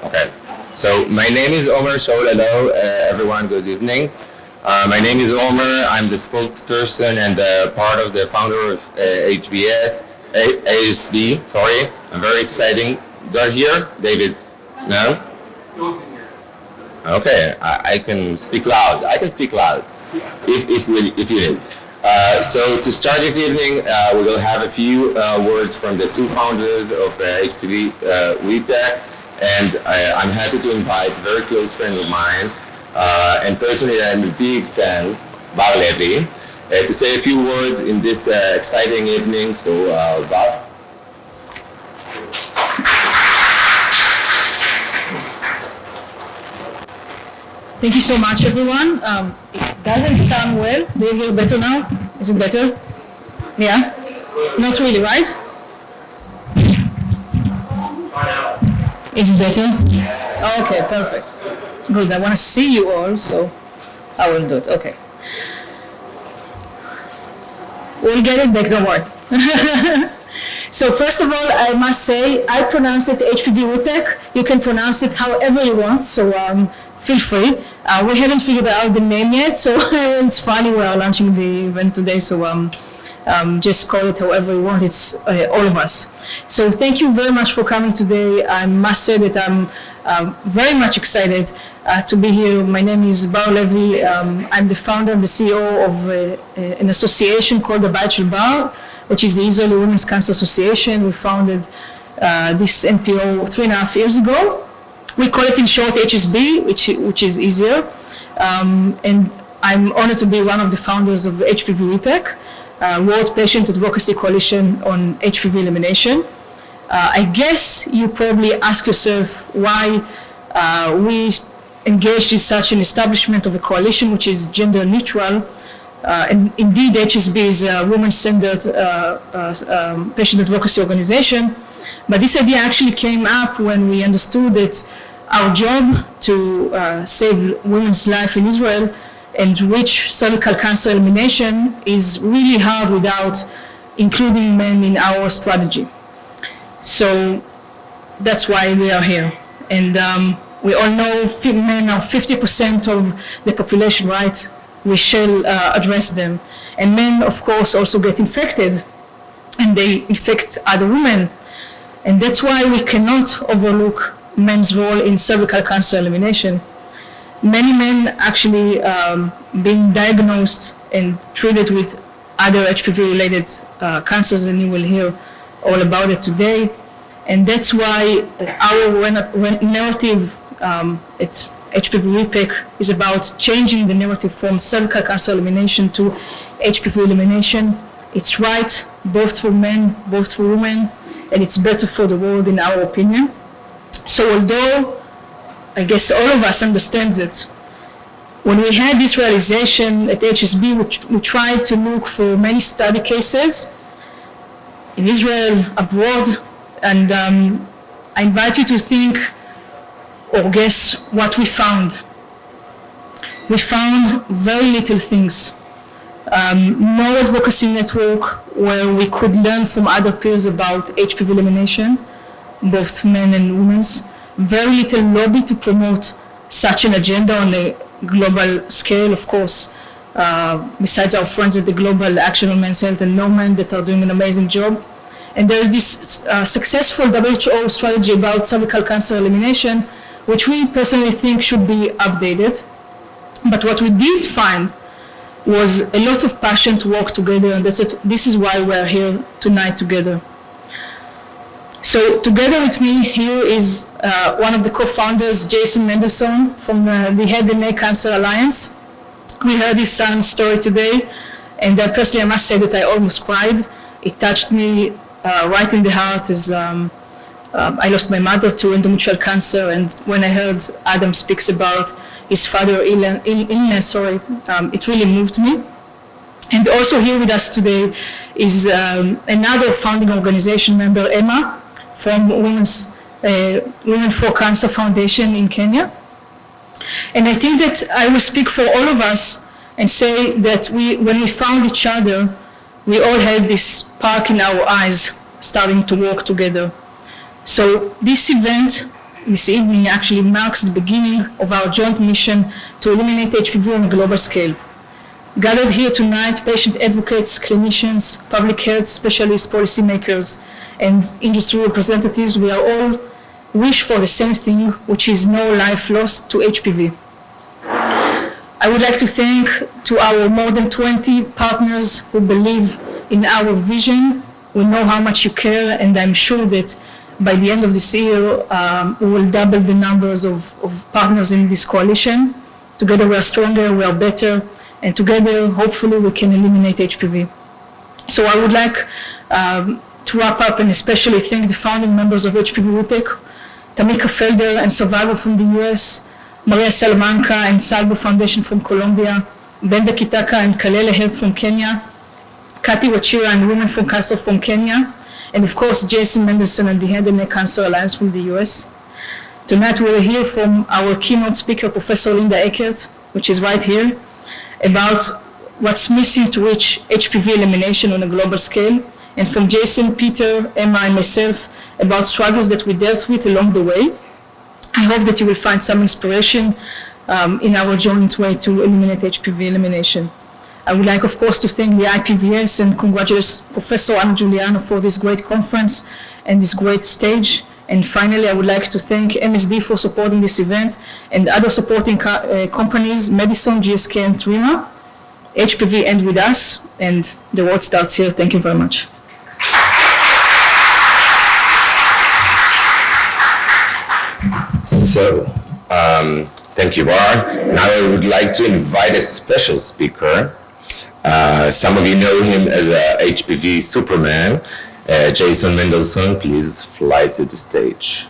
Okay. So my name is Omer Shaul. Hello, everyone. Good evening. My name is Omer. I'm the spokesperson and part of the founder of ASB. Sorry, I'm very exciting. They're here, David. No. Okay, I can speak loud. I can speak loud, if you need. So to start this evening, we will have a few words from the two founders of HPV WPAC, and I'm happy to invite a very close friend of mine, and personally I'm a big fan, Bar Levi, to say a few words in this exciting evening. So, Bar. Thank you so much, everyone. It doesn't sound well. Do you hear better now? Is it better? Yeah? Not really, right? Is it better? Okay, perfect. Good. I want to see you all, so I will do it. Okay. We'll get it back, don't worry. So first of all, I must say, I pronounce it HPV WPAC. You can pronounce it however you want, so feel free. We haven't figured out the name yet, so it's funny we are launching the event today, so just call it however you want. It's all of us. So thank you very much for coming today. I must say that I'm very much excited to be here. My name is Bar Levi. I'm the founder and the CEO of an association called the Bayit Shel Bar, which is the Israeli Women's Cancer Association. We founded this NPO 3.5 years ago. We call it in short HSB, which is easier. And I'm honored to be one of the founders of HPV WPAC, World Patient Advocacy Coalition on HPV Elimination. I guess you probably ask yourself why we engaged in such an establishment of a coalition which is gender neutral. And indeed, HSB is a women-centered patient advocacy organization. But this idea actually came up when we understood that our job to save women's life in Israel and reach cervical cancer elimination is really hard without including men in our strategy. So that's why we are here. And we all know men are 50% of the population, right? We shall address them. And men, of course, also get infected, and they infect other women. And that's why we cannot overlook men's role in cervical cancer elimination. Many men actually being diagnosed and treated with other HPV-related cancers, and you will hear all about it today. And that's why our narrative, it's HPV WPAC, is about changing the narrative from cervical cancer elimination to HPV elimination. It's right, both for men, both for women, and it's better for the world, in our opinion. So although I guess all of us understands it, when we had this realization at HSB, we tried to look for many study cases in Israel, abroad, and I invite you to think or guess what we found. We found very little things. No advocacy network where we could learn from other peers about HPV elimination, both men and women's. Very little lobby to promote such an agenda on a global scale, of course, besides our friends at the Global Action on Men's Health and Norman that are doing an amazing job. And there is this successful WHO strategy about cervical cancer elimination, which we personally think should be updated. But what we did find was a lot of passion to work together, and this is why we're here tonight together. So together with me here is one of the co-founders, Jason Mendelsohn, from the Head and Neck Cancer Alliance. We heard his son's story today, and personally I must say that I almost cried. It touched me right in the heart, as I lost my mother to endometrial cancer, and when I heard Adam speaks about his father's illness, it really moved me. And also here with us today is another founding organization member, Emma, from Women for Cancer Foundation in Kenya. And I think that I will speak for all of us and say that when we found each other, we all had this spark in our eyes starting to work together. So this event this evening actually marks the beginning of our joint mission to eliminate HPV on a global scale. Gathered here tonight, patient advocates, clinicians, public health specialists, policymakers, and industry representatives, we are all wish for the same thing, which is no life lost to HPV. I would like to thank to our more than 20 partners who believe in our vision. We know how much you care, and I'm sure that by the end of this year, we will double the numbers of partners in this coalition. Together we are stronger, we are better, and together, hopefully, we can eliminate HPV. So I would like to wrap up and especially thank the founding members of HPV WPAC, Tamika Felder and survivor from the US, Maria Salamanca and Salvo Foundation from Colombia, Benda Kitaka and Kalele Health from Kenya, Kati Wachira and Women from Cancer from Kenya, and of course Jason Mendelsohn and the Head and Neck Cancer Alliance from the US. Tonight we'll hear from our keynote speaker, Professor Linda Eckert, which is right here, about what's missing to reach HPV elimination on a global scale, and from Jason, Peter, Emma, and myself about struggles that we dealt with along the way. I hope that you will find some inspiration in our joint way to eliminate HPV elimination. I would like, of course, to thank the IPVS and congratulate Professor Anna Giuliano for this great conference and this great stage. And finally, I would like to thank MSD for supporting this event and other supporting companies, Madison, GSK, and Trima. HPV End With Us, and the road starts here. Thank you very much. So, thank you, Bar. Now I would like to invite a special speaker. Some of you know him as a HPV Superman. Jason Mendelsohn, please fly to the stage.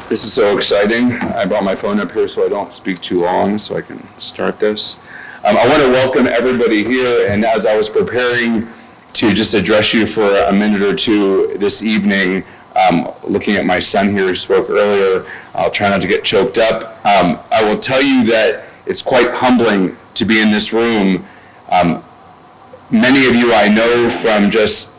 This is so exciting. I brought my phone up here so I don't speak too long, so I can start this. I want to welcome everybody here, and as I was preparing to just address you for a minute or two this evening, looking at my son here who spoke earlier, I'll try not to get choked up. I will tell you that it's quite humbling to be in this room. Many of you I know from just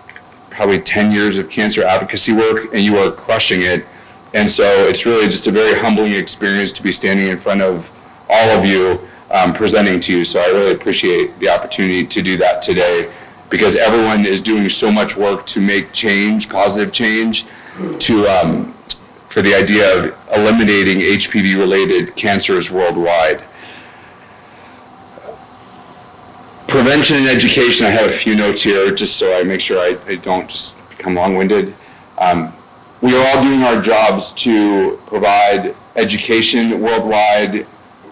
probably 10 years of cancer advocacy work, and you are crushing it. And so it's really just a very humbling experience to be standing in front of all of you presenting to you. So I really appreciate the opportunity to do that today, because everyone is doing so much work to make change, positive change, for the idea of eliminating HPV-related cancers worldwide. Prevention and education, I have a few notes here just so I make sure I don't just become long-winded. We are all doing our jobs to provide education worldwide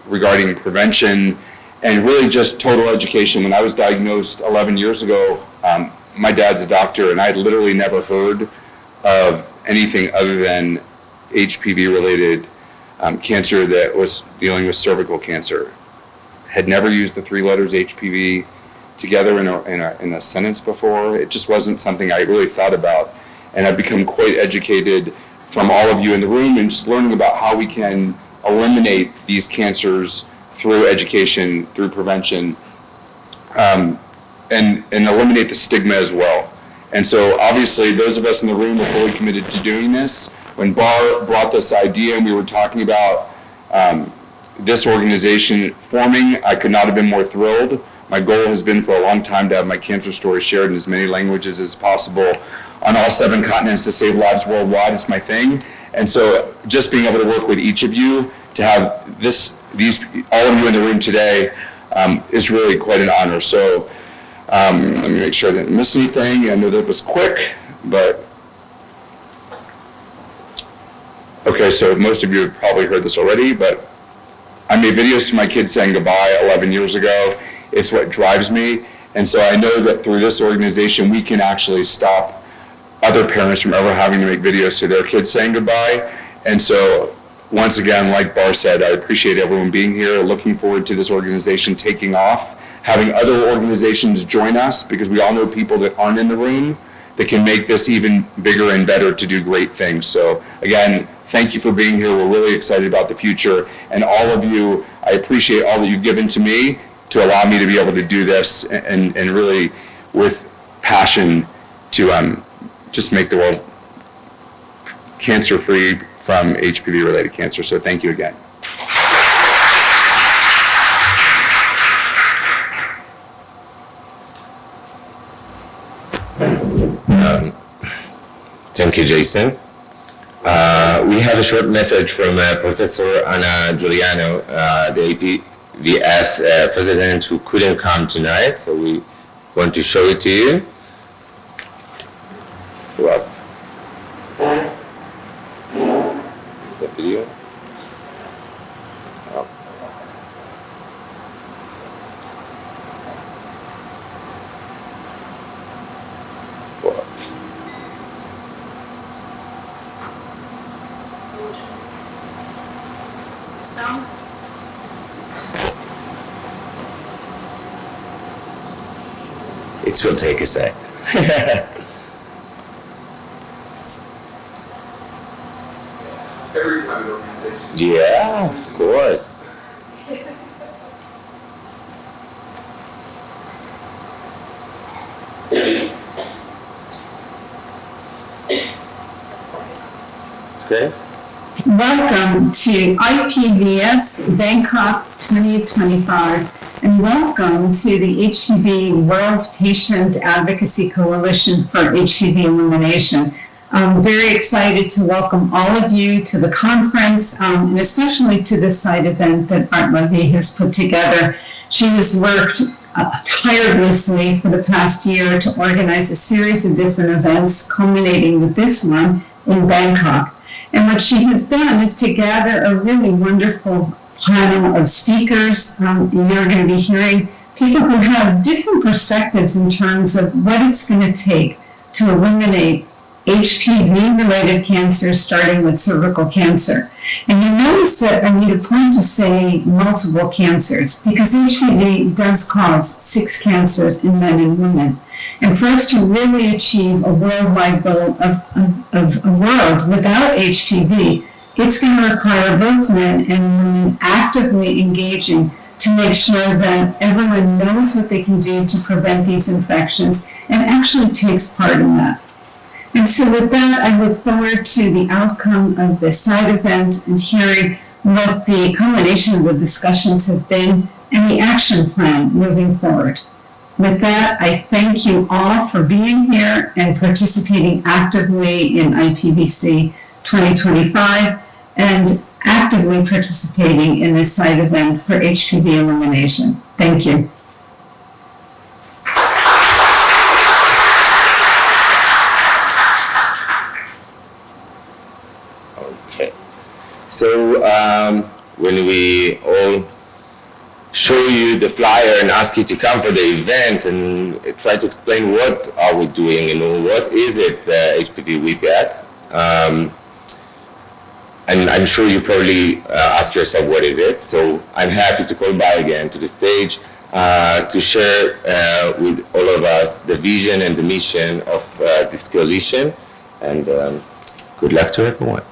regarding prevention and really just total education. When I was diagnosed 11 years ago, my dad's a doctor, and I had literally never heard of anything other than HPV-related cancer that was dealing with cervical cancer. Had never used the three letters HPV together in a sentence before. It just wasn't something I really thought about. And I've become quite educated from all of you in the room and just learning about how we can eliminate these cancers through education, through prevention, and eliminate the stigma as well. And so obviously those of us in the room are fully committed to doing this. When Bar brought this idea and we were talking about this organization forming, I could not have been more thrilled. My goal has been for a long time to have my cancer story shared in as many languages as possible on all 7 continents to save lives worldwide. It's my thing. And so just being able to work with each of you to have all of you in the room today is really quite an honor. So let me make sure I didn't miss anything. I know that was quick, but okay, so most of you have probably heard this already, but I made videos to my kids saying goodbye 11 years ago. It's what drives me. And so I know that through this organization, we can actually stop other parents from ever having to make videos to their kids saying goodbye. And so once again, like Bar said, I appreciate everyone being here, looking forward to this organization taking off, having other organizations join us, because we all know people that aren't in the room that can make this even bigger and better to do great things. So again, thank you for being here. We're really excited about the future. And all of you, I appreciate all that you've given to me to allow me to be able to do this and really with passion to just make the world cancer-free from HPV-related cancer. So thank you again. Thank you, Jason. We have a short message from Professor Anna Giuliano, the APVS president, who couldn't come tonight, so we want to show it to you. Well, the video. Oh. Well. Sound? It will take a sec. Every time an organization. Yeah, of course. It's great. Welcome to IPVS Bangkok 2025, and welcome to the HPV World Patient Advocacy Coalition for HPV Elimination. I'm very excited to welcome all of you to the conference, and especially to this side event that Art Levy has put together. She has worked tirelessly for the past year to organize a series of different events, culminating with this one in Bangkok. And what she has done is to gather a really wonderful panel of speakers. You're going to be hearing people who have different perspectives in terms of what it's going to take to eliminate HPV-related cancers, starting with cervical cancer. And you notice that I need a point to say multiple cancers, because HPV does cause 6 cancers in men and women. And for us to really achieve a worldwide goal of a world without HPV, it's going to require both men and women actively engaging to make sure that everyone knows what they can do to prevent these infections and actually takes part in that. And so with that, I look forward to the outcome of this side event and hearing what the culmination of the discussions have been and the action plan moving forward. With that, I thank you all for being here and participating actively in IPVC 2025 and actively participating in this side event for HPV elimination. Thank you. Okay. So when we all show you the flyer and ask you to come for the event and try to explain what are we doing and what is it, HPV WPAC, and I'm sure you probably ask yourself what is it. So I'm happy to call by again to the stage to share with all of us the vision and the mission of this coalition, and good luck to everyone.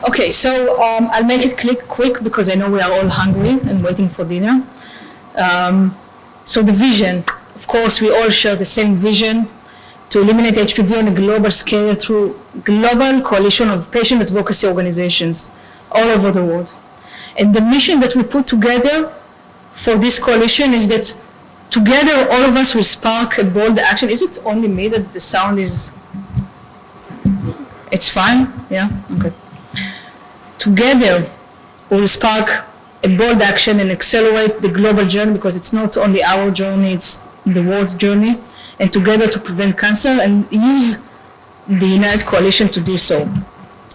Okay, so I'll make it quick because I know we are all hungry and waiting for dinner. So the vision, of course, we all share the same vision to eliminate HPV on a global scale through global coalition of patient advocacy organizations all over the world. And the mission that we put together for this coalition is that together all of us will spark a bold action. Is it only me that the sound is, it's fine? Yeah, okay. Together, we'll spark a bold action and accelerate the global journey, because it's not only our journey, it's the world's journey, and together to prevent cancer and use the United Coalition to do so.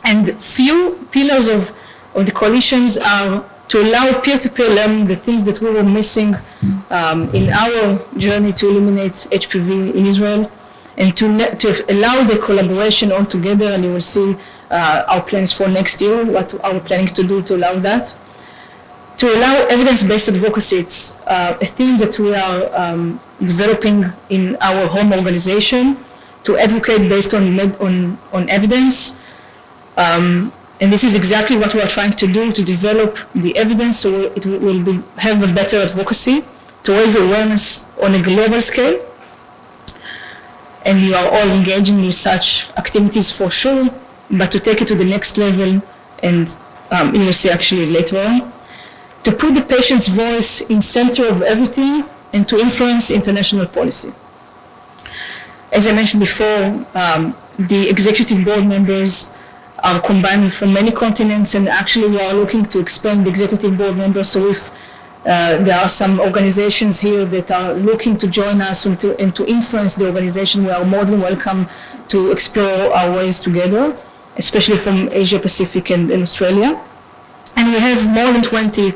And few pillars of the coalitions are to allow peer-to-peer learning, the things that we were missing in our journey to eliminate HPV in Israel, and to allow the collaboration all together, and you will see our plans for next year, what are we planning to do to allow that. To allow evidence-based advocacy, it's a theme that we are developing in our home organization to advocate based on evidence. And this is exactly what we are trying to do, to develop the evidence so it will have a better advocacy, to raise awareness on a global scale. And you are all engaging in such activities for sure, but to take it to the next level, and you will see actually later on, to put the patient's voice in center of everything and to influence international policy. As I mentioned before, the executive board members are combined from many continents, and actually we are looking to expand the executive board members. So if there are some organizations here that are looking to join us and to influence the organization, we are more than welcome to explore our ways together, especially from Asia Pacific and Australia. And we have more than 20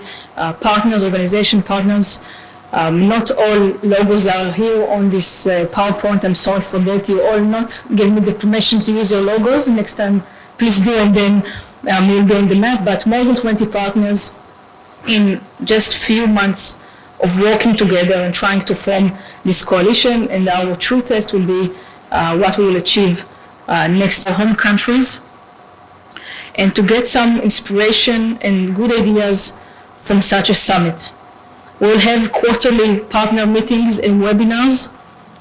partners, organization partners. Not all logos are here on this PowerPoint. I'm sorry for that. You all not gave me the permission to use your logos. Next time, please do, and then we'll be on the map. But more than 20 partners in just few months of working together and trying to form this coalition. And our true test will be what we will achieve next to our home countries, and to get some inspiration and good ideas from such a summit. We'll have quarterly partner meetings and webinars,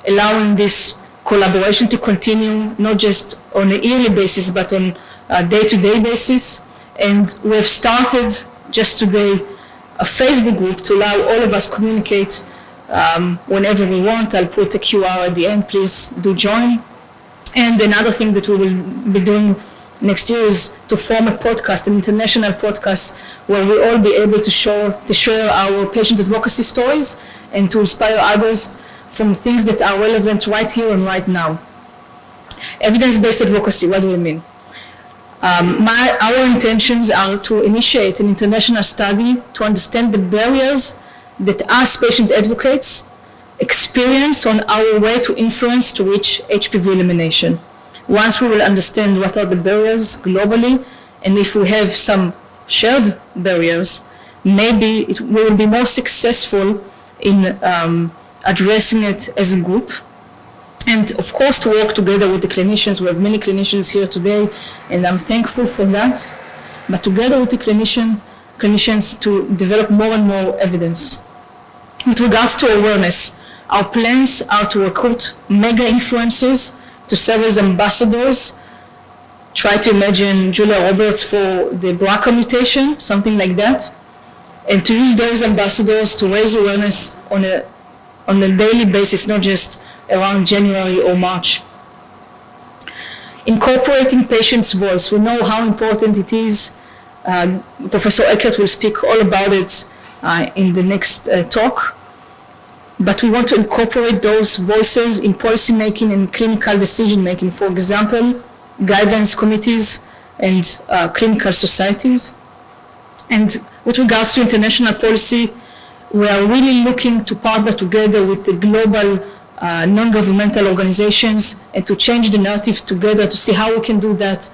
allowing this collaboration to continue, not just on a yearly basis, but on a day-to-day basis. And we've started just today a Facebook group to allow all of us communicate whenever we want. I'll put a QR at the end, please do join. And another thing that we will be doing next year is to form a podcast, an international podcast, where we all be able to share our patient advocacy stories and to inspire others from things that are relevant right here and right now. Evidence-based advocacy, what do we mean? Our intentions are to initiate an international study to understand the barriers that us patient advocates experience on our way to influence to reach HPV elimination. Once we will understand what are the barriers globally, and if we have some shared barriers, maybe we will be more successful in addressing it as a group. And of course, to work together with the clinicians. We have many clinicians here today, and I'm thankful for that. But together with the clinicians to develop more and more evidence. With regards to awareness, our plans are to recruit mega influencers to serve as ambassadors. Try to imagine Julia Roberts for the BRCA mutation, something like that. And to use those ambassadors to raise awareness on a daily basis, not just around January or March. Incorporating patients' voice. We know how important it is. Professor Eckert will speak all about it in the next talk. But we want to incorporate those voices in policymaking and clinical decision-making. For example, guidance committees and clinical societies. And with regards to international policy, we are really looking to partner together with the global non-governmental organizations and to change the narrative together to see how we can do that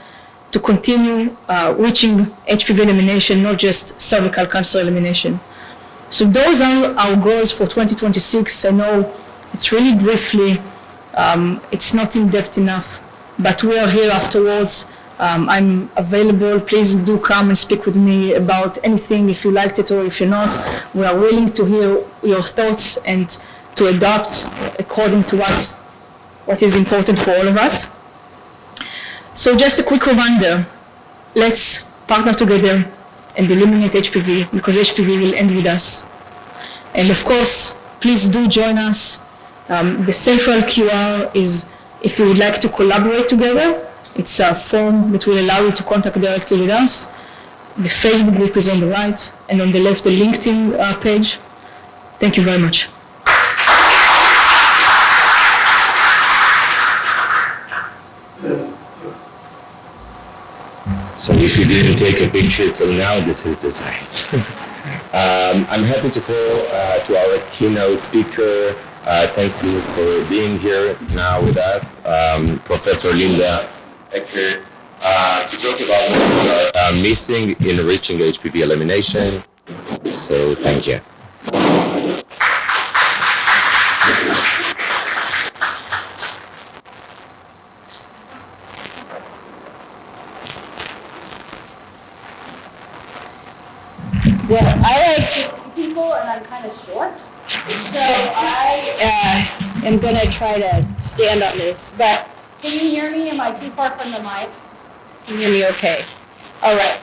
to continue reaching HPV elimination, not just cervical cancer elimination. So those are our goals for 2026. I know it's really briefly, it's not in depth enough, but we are here afterwards. I'm available. Please do come and speak with me about anything if you liked it or if you're not. We are willing to hear your thoughts and to adapt according to what is important for all of us. So just a quick reminder, let's partner together and eliminate HPV, because HPV will end with us. And of course, please do join us. The central QR is if you would like to collaborate together. It's a form that will allow you to contact directly with us. The Facebook group is on the right, and on the left, the LinkedIn page. Thank you very much. So if you didn't take a picture till now, this is the time. I'm happy to call to our keynote speaker. Thanks to you for being here now with us, Professor Linda Eckert, to talk about what we are missing in reaching HPV elimination. So thank you. Well, I like to see people, and I'm kind of short, so I am going to try to stand on this. But can you hear me? Am I too far from the mic? Can you hear me okay? All right.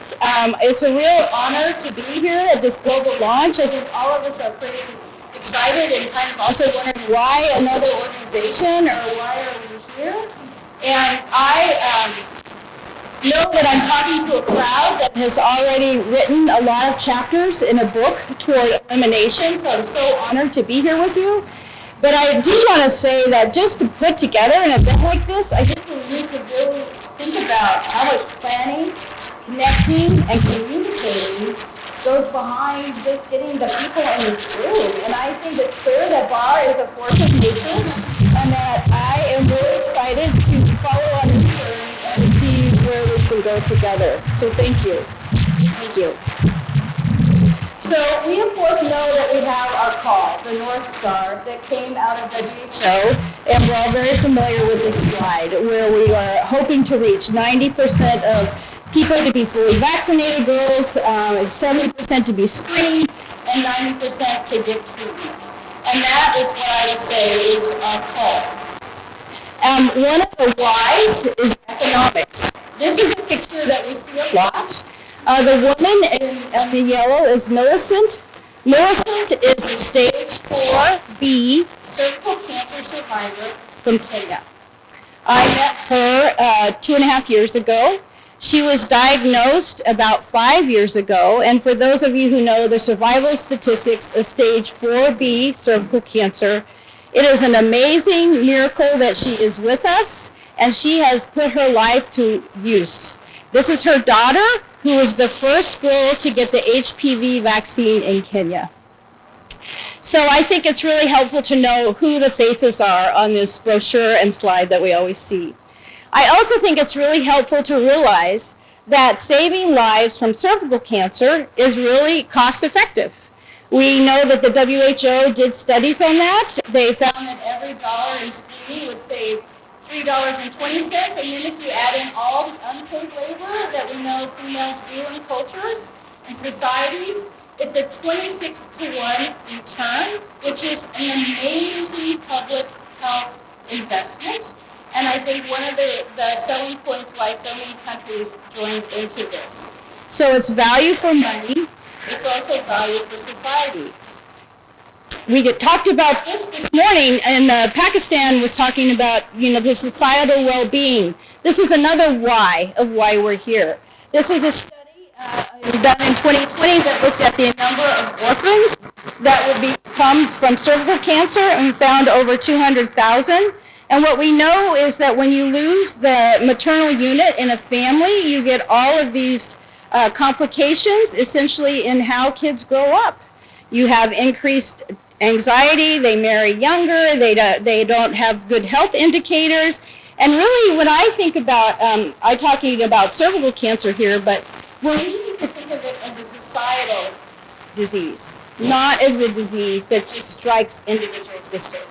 It's a real honor to be here at this global launch. I think all of us are pretty excited and kind of also wondering why another organization or why are we here? And I know that I'm talking to a crowd that has already written a lot of chapters in a book toward elimination, so I'm so honored to be here with you. But I do want to say that just to put together an event like this, I think we need to really think about how much planning, connecting, and communicating goes behind just getting the people in this room. And I think it's clear that Bar is a force of nature, and that I am really excited to follow on this journey and see where we can go together. So thank you. Thank you. So we of course know that we have our call, the North Star, that came out of WHO, and we're all very familiar with this slide, where we are hoping to reach 90% of people to be fully vaccinated, girls, 70% to be screened, and 90% to get treatment. And that is what I would say is our call. One of the whys is economics. This is a picture that we see a lot. The woman in the yellow is Millicent. Millicent is a stage 4B cervical cancer survivor from Kenya. I met her 2.5 years ago. She was diagnosed about 5 years ago, and for those of you who know the survival statistics of stage 4B cervical cancer, it is an amazing miracle that she is with us, and she has put her life to use. This is her daughter, who was the first girl to get the HPV vaccine in Kenya. So I think it's really helpful to know who the faces are on this brochure and slide that we always see. I also think it's really helpful to realize that saving lives from cervical cancer is really cost effective. We know that the WHO did studies on that. They found that every dollar in screening would save $3.20, and then if you add in all the unpaid labor that we know females do in cultures and societies, it's a 26-to-1 return, which is an amazing public health investment. And I think one of the selling points why so many countries joined into this. So it's value for money, it's also value for society. We talked about this morning, and Pakistan was talking about, the societal well-being. This is another why of why we're here. This was a study done in 2020 that looked at the number of orphans that would come from cervical cancer, and we found over 200,000. And what we know is that when you lose the maternal unit in a family, you get all of these complications essentially in how kids grow up. You have increased anxiety, they marry younger, they don't have good health indicators. And really when I think about, I'm talking about cervical cancer here, but we're needing to think of it as a societal disease, not as a disease that just strikes individuals with cervix.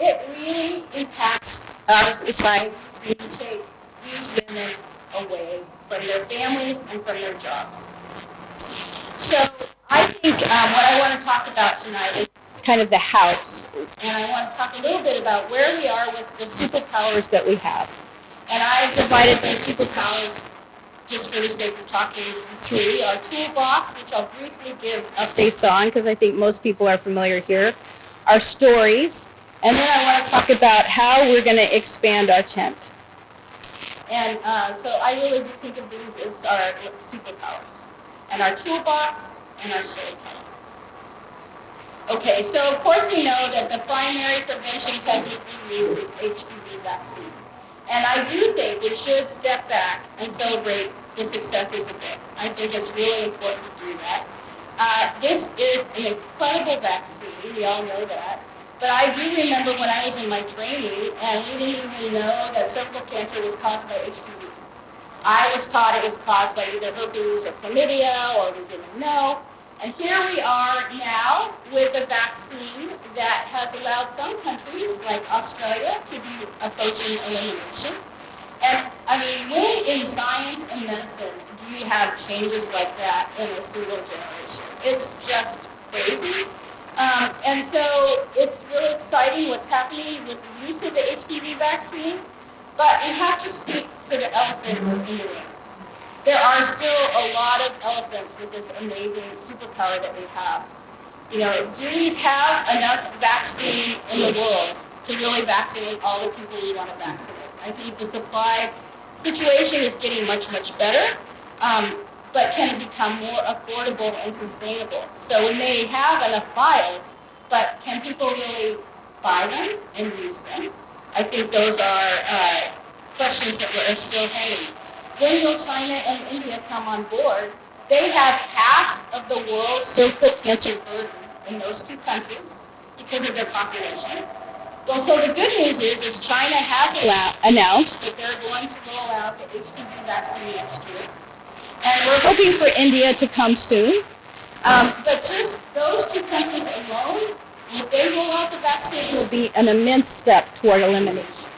It really impacts our societies when you take these women away from their families and from their jobs. So I think what I want to talk about tonight is kind of the hows. And I want to talk a little bit about where we are with the superpowers that we have. And I've divided these superpowers, just for the sake of talking through, our toolbox, which I'll briefly give updates on because I think most people are familiar here, our stories, and then I want to talk about how we're going to expand our tent. And so I really do think of these as our superpowers, and our toolbox, and our storytelling. Okay, so of course we know that the primary prevention technique we use is HPV vaccine. And I do think we should step back and celebrate the successes of it. I think it's really important to do that. This is an incredible vaccine, we all know that. But I do remember when I was in my training, and we didn't even know that cervical cancer was caused by HPV. I was taught it was caused by either herpes or chlamydia, or we didn't know. And here we are now with a vaccine that has allowed some countries, like Australia, to be approaching elimination. And I mean, when in science and medicine do you have changes like that in a single generation? It's just crazy. And so it's really exciting what's happening with the use of the HPV vaccine, but we have to speak to the elephants in the room. There are still a lot of elephants with this amazing superpower that we have. You know, do we have enough vaccine in the world to really vaccinate all the people we want to vaccinate? I think the supply situation is getting much, much better, but can it become more affordable and sustainable? So we may have enough vials, but can people really buy them and use them? I think those are questions that are still hanging. When will China and India come on board? They have half of the world's cervical cancer burden in those two countries because of their population. Well, so the good news is China has announced that they're going to roll out the HPV vaccine next year. And we're hoping for India to come soon. But just those two countries alone, if they roll out the vaccine, will be an immense step toward elimination.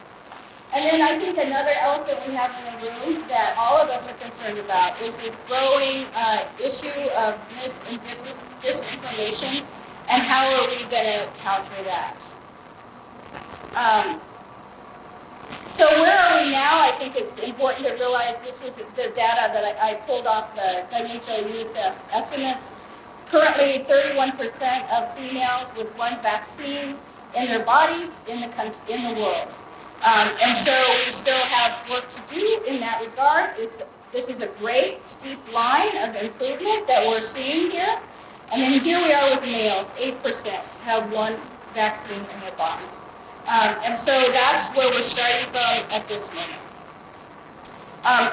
And then I think another elephant we have in the room that all of us are concerned about is the growing issue of mis and disinformation, and how are we going to counter that? So where are we now? I think it's important to realize this was the data that I pulled off the WHO-UNICEF estimates. Currently, 31% of females with one vaccine in their bodies in the world. And so we still have work to do in that regard. This is a great steep line of improvement that we're seeing here. And then here we are with males, 8% have one vaccine in their body. And so that's where we're starting from at this moment.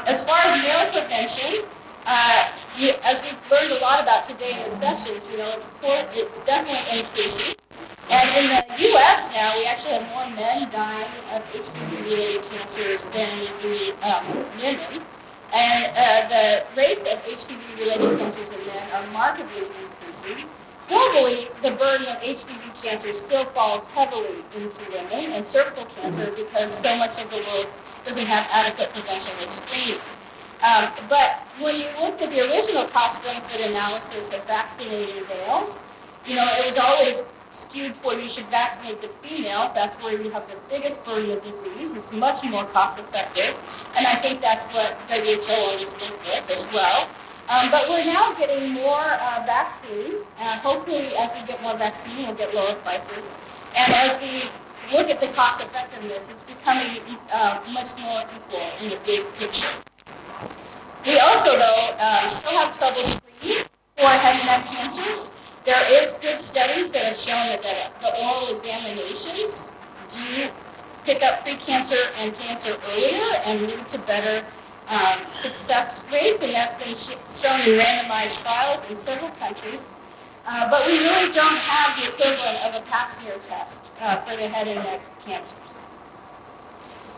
As far as male prevention, as we've learned a lot about today in the sessions, you know, it's definitely increasing. And in the U.S. now, we actually have more men dying of HPV-related cancers than we do women. And the rates of HPV-related cancers in men are markedly increasing. Globally, the burden of HPV cancer still falls heavily into women and cervical cancer because so much of the world doesn't have adequate prevention with screening. But when you look at the original cost-benefit analysis of vaccinating males, you know, it was always skewed toward you should vaccinate the females. That's where you have the biggest burden of disease. It's much more cost-effective, and I think that's what WHO always went with as well. But we're now getting more vaccine. Hopefully, as we get more vaccine, we'll get lower prices. And as we look at the cost-effectiveness, it's becoming much more equal in the big picture. We also, though, still have trouble screening for head and neck cancers. There is good studies that have shown that the oral examinations do pick up precancer and cancer earlier and lead to better success rates, and that's been shown in randomized trials in several countries. But we really don't have the equivalent of a pap smear test for the head and neck cancers.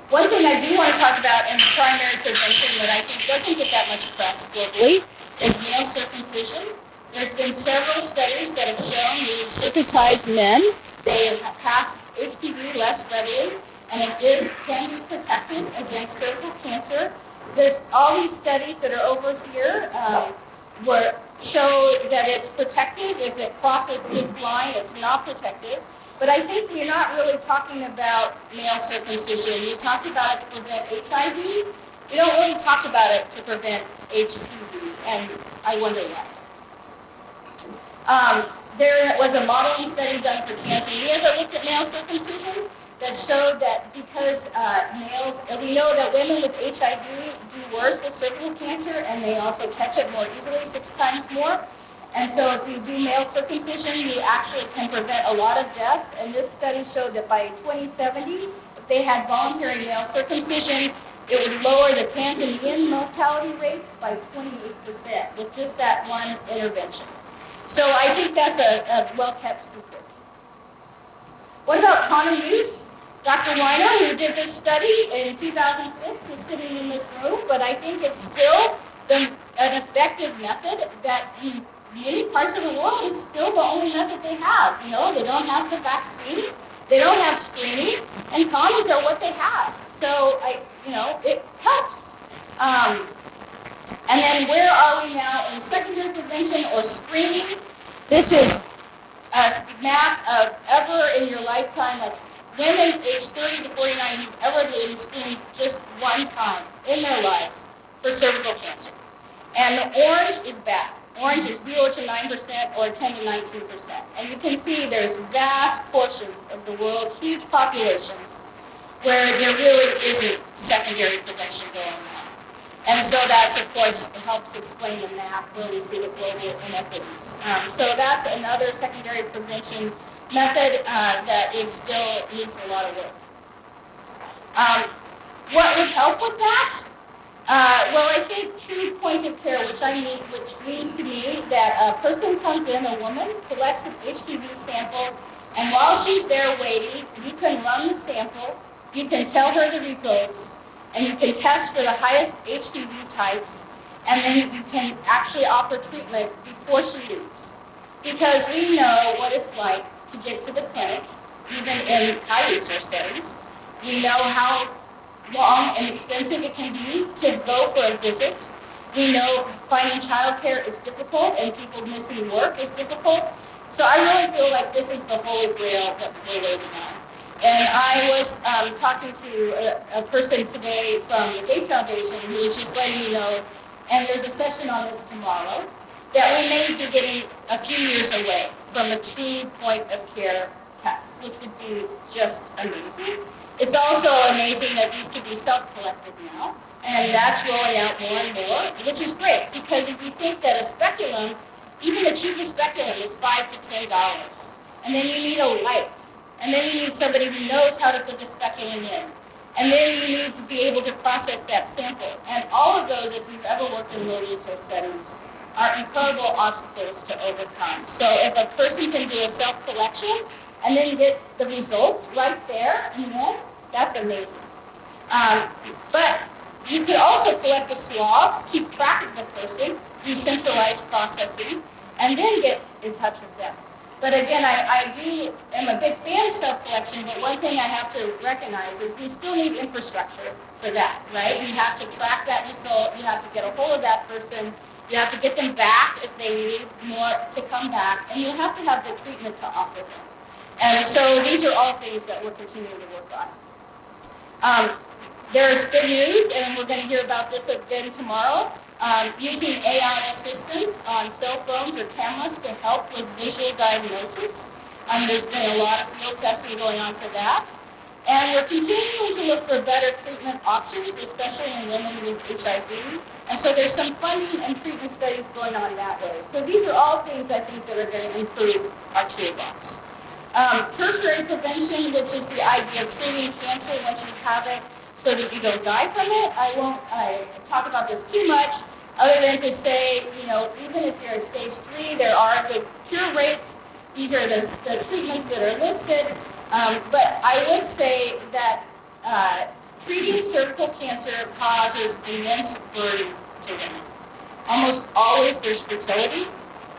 One thing I do want to talk about in primary prevention that I think doesn't get that much press globally is male circumcision. There's been several studies that have shown that circumcised men, they pass HPV less readily, and it can be protected against cervical cancer. There's all these studies that are over here show that it's protective. If it crosses this line, it's not protective. But I think we're not really talking about male circumcision. We talked about it to prevent HIV. We don't really talk about it to prevent HPV, and I wonder why. There was a modeling study done for Tanzania that looked at male circumcision that showed that because males, we know that women with HIV do worse with cervical cancer, and they also catch it more easily, 6 times more. And so if you do male circumcision, you actually can prevent a lot of deaths. And this study showed that by 2070, if they had voluntary male circumcision, it would lower the Tanzanian mortality rates by 28% with just that one intervention. So I think that's a well-kept secret. What about condom use? Dr. Weiner, who did this study in 2006, is sitting in this room, but I think it's still an effective method that in many parts of the world is still the only method they have. You know, they don't have the vaccine, they don't have screening, and condoms are what they have. So it helps. And then where are we now in secondary prevention or screening? This is a map of ever in your lifetime, like women aged 30 to 49 who've ever been screened just one time in their lives for cervical cancer. And the orange is bad. Orange is 0 to 9% or 10 to 19%. And you can see there's vast portions of the world, huge populations, where there really isn't secondary prevention going on. And so that's, of course, helps explain the map where we see the global inequities. So that's another secondary prevention method that is still needs a lot of work. What would help with that? Well, I think true point of care, which means to me that a person comes in, a woman, collects an HPV sample, and while she's there waiting, you can run the sample, you can tell her the results, and you can test for the highest HPV types, and then you can actually offer treatment before she leaves. Because we know what it's like to get to the clinic, even in high resource settings. We know how long and expensive it can be to go for a visit. We know finding childcare is difficult and people missing work is difficult. So I really feel like this is the holy grail that we're waiting on. And I was talking to a person today from the Gates Foundation who was just letting me know, and there's a session on this tomorrow, that we may be getting a few years away from a true point of care test, which would be just amazing. It's also amazing that these can be self-collected now, and that's rolling out more and more, which is great, because if you think that a speculum, even the cheapest speculum is $5 to $10, and then you need a light, and then you need somebody who knows how to put the speculum in, and then you need to be able to process that sample. And all of those, if you've ever worked in low-resource settings, are incredible obstacles to overcome. So if a person can do a self-collection and then get the results right there and then, that's amazing. But you could also collect the swabs, keep track of the person, do centralized processing, and then get in touch with them. But again, I am a big fan of self-collection, but one thing I have to recognize is we still need infrastructure for that, right? You have to track that result, you have to get a hold of that person, you have to get them back if they need more to come back, and you have to have the treatment to offer them. And so these are all things that we're continuing to work on. There's good news, and we're going to hear about this again tomorrow. Using AI assistance on cell phones or cameras to help with visual diagnosis. There's been a lot of field testing going on for that. And we're continuing to look for better treatment options, especially in women with HIV. And so there's some funding and treatment studies going on that way. So these are all things I think that are going to improve our toolbox. Tertiary prevention, which is the idea of treating cancer once you have it so that you don't die from it. I won't talk about this too much, other than to say, even if you're at stage 3, there are good cure rates. These are the treatments that are listed. But I would say that treating cervical cancer causes immense burden to women. Almost always there's fertility.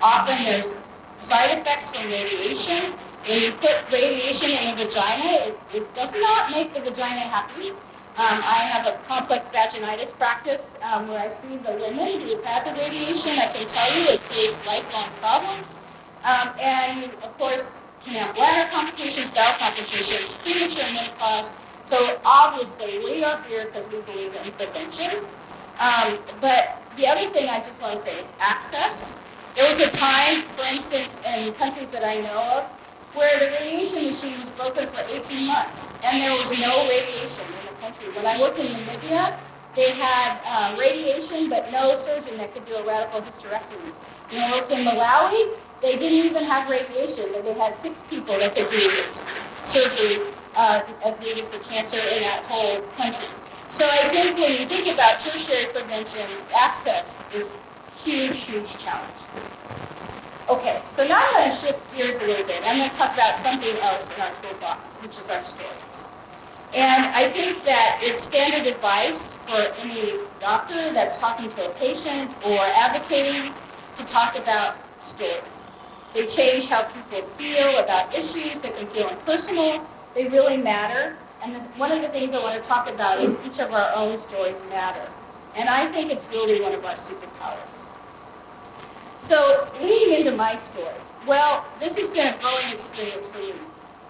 Often there's side effects from radiation. When you put radiation in the vagina, it does not make the vagina happy. I have a complex vaginitis practice where I see the women who have had the radiation. I can tell you it creates lifelong problems. And of course, can have bladder complications, bowel complications, premature menopause. So obviously, we are here because we believe in prevention. But the other thing I just want to say is access. There was a time, for instance, in countries that I know of, where the radiation machine was broken for 18 months, and there was no radiation in the country. When I worked in Namibia, they had radiation, but no surgeon that could do a radical hysterectomy. When I worked in Malawi, they didn't even have radiation, but they had 6 people that could do surgery as needed for cancer in that whole country. So I think when you think about tertiary prevention, access is a huge, huge challenge. Okay, so now I'm going to shift gears a little bit. I'm going to talk about something else in our toolbox, which is our stories. And I think that it's standard advice for any doctor that's talking to a patient or advocating to talk about stories. They change how people feel about issues. They can feel impersonal. They really matter. And one of the things I want to talk about is each of our own stories matter. And I think it's really one of our superpowers. So leading into my story, well, this has been a growing experience for me.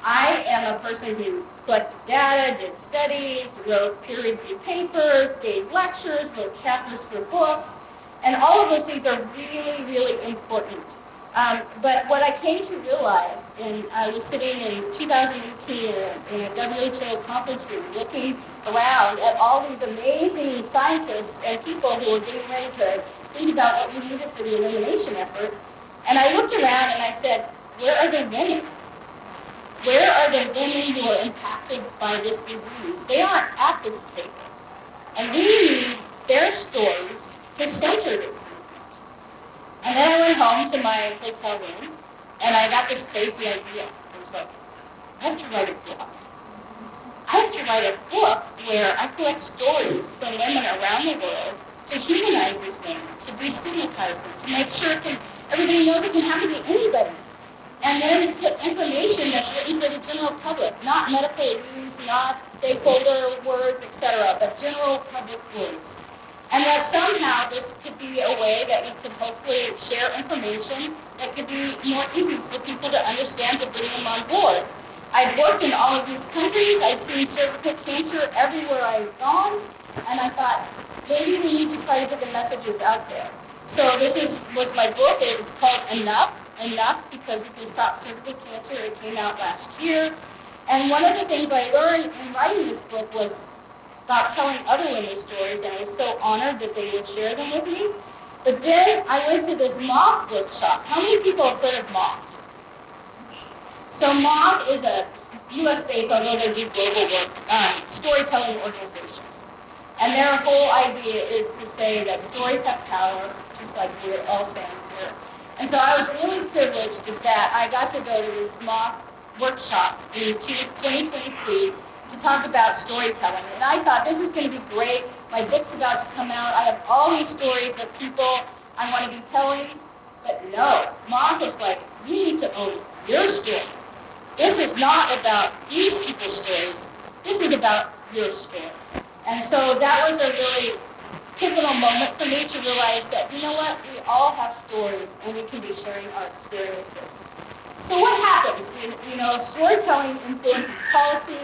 I am a person who collected data, did studies, wrote peer-reviewed papers, gave lectures, wrote chapters for books, and all of those things are really, really important. But what I came to realize, and I was sitting in 2018 in a WHO conference room looking around at all these amazing scientists and people who were getting ready to think about what we needed for the elimination effort, and I looked around and I said, where are the women? Where are the women who are impacted by this disease? They aren't at this table. And we need their stories to center this movement. And then I went home to my hotel room, and I got this crazy idea. I was like, I have to write a book. I have to write a book where I collect stories from women around the world to humanize these women, to destigmatize them, to make sure everybody knows it can happen to anybody. And then put information that's written for the general public, not medical reviews, not stakeholder words, etc., but general public words. And that somehow this could be a way that we could hopefully share information that could be more easy for people to understand, to bring them on board. I've worked in all of these countries. I've seen cervical cancer everywhere I've gone. And I thought, maybe we need to try to get the messages out there. So this was my book. It was called Enough because we can stop cervical cancer. It came out last year. And one of the things I learned in writing this book was about telling other women's stories, and I was so honored that they would share them with me. But then I went to this MOF bookshop. How many people have heard of MOF? So MOF is a US-based, although they do global work, storytelling organizations. And their whole idea is to say that stories have power, just like we're all saying here. And so I was really privileged that I got to go to this MOF workshop in 2023 to talk about storytelling. And I thought, this is going to be great. My book's about to come out. I have all these stories of people I want to be telling. But no, MOF is like, you need to own your story. This is not about these people's stories. This is about your story. And so that was a really pivotal moment for me to realize that, you know what, we all have stories and we can be sharing our experiences. So what happens? You know, storytelling influences policy,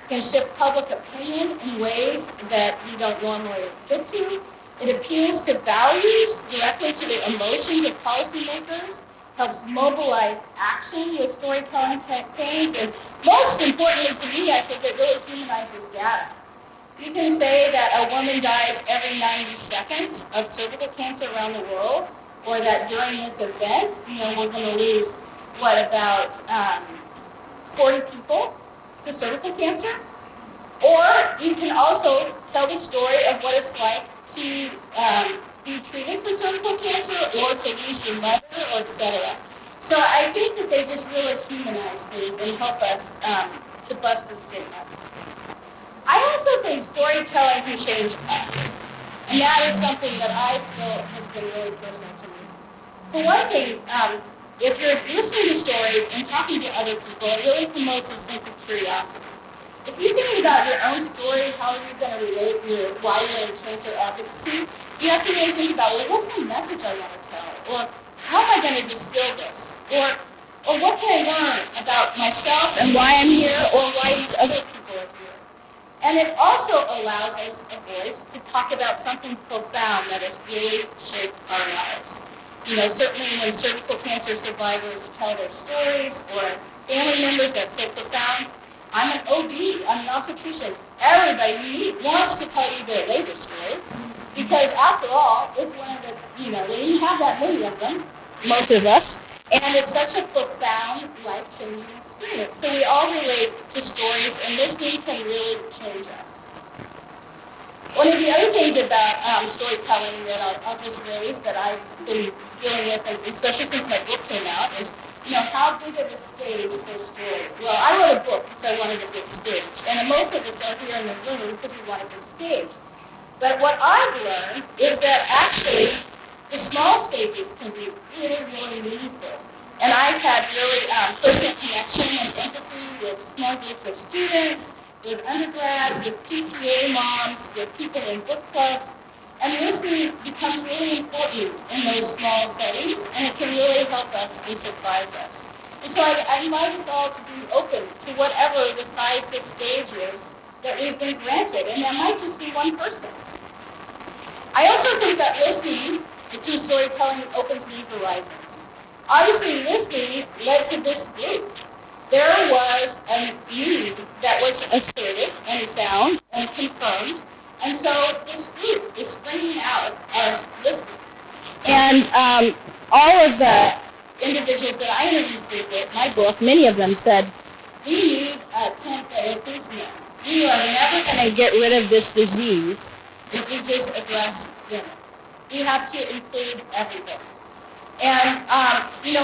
can shift public opinion in ways that we don't normally get to. It appeals to values, directly to the emotions of policymakers, helps mobilize action with storytelling campaigns, and most importantly to me, I think it really humanizes data. You can say that a woman dies every 90 seconds of cervical cancer around the world, or that during this event, you know, we're going to lose, about 40 people to cervical cancer? Or you can also tell the story of what it's like to be treated for cervical cancer, or to lose your mother, or etc. So I think that they just really humanize things and help us to bust the stigma. I also think storytelling can change us. And that is something that I feel has been really personal to me. For one thing, if you're listening to stories and talking to other people, it really promotes a sense of curiosity. If you're thinking about your own story, how are you going to relate why you're in cancer advocacy, you have to really think about, well, what's the message I want to tell? Or how am I going to distill this? Or what can I learn about myself and why I'm here, or why these other people are here? And it also allows us a voice to talk about something profound that has really shaped our lives. You know, certainly when cervical cancer survivors tell their stories, or family members, that's so profound. I'm an OB, I'm an obstetrician. Everybody you meet wants to tell you their labor story, because after all, it's one of the, you know, they didn't have that many of them, most of us, and it's such a profound, life-changing experience. So we all relate to stories, and listening can really change us. One of the other things about storytelling that I'll just raise that I've been dealing with, and especially since my book came out, is, you know, how big of a stage for a story? Well, I wrote a book because I wanted a big stage, and most of us are here in the room because we want a big stage. But what I've learned is that actually the small stages can be really, really meaningful. And I've had really personal connection and empathy with small groups of students, with undergrads, with PTA moms, with people in book clubs. And listening becomes really important in those small settings, and it can really help us and surprise us. And so I invite us all to be open to whatever the size of stage is that we've been granted, and that might just be one person. I also think that listening through storytelling opens new horizons. Obviously, listening led to this group. There was a need that was asserted and found and confirmed, and so this group is springing out of listening. And all of the individuals that I interviewed for my book, many of them said, we need a tent that includes men. We are never going to get rid of this disease if we just address women. We have to include everybody. And,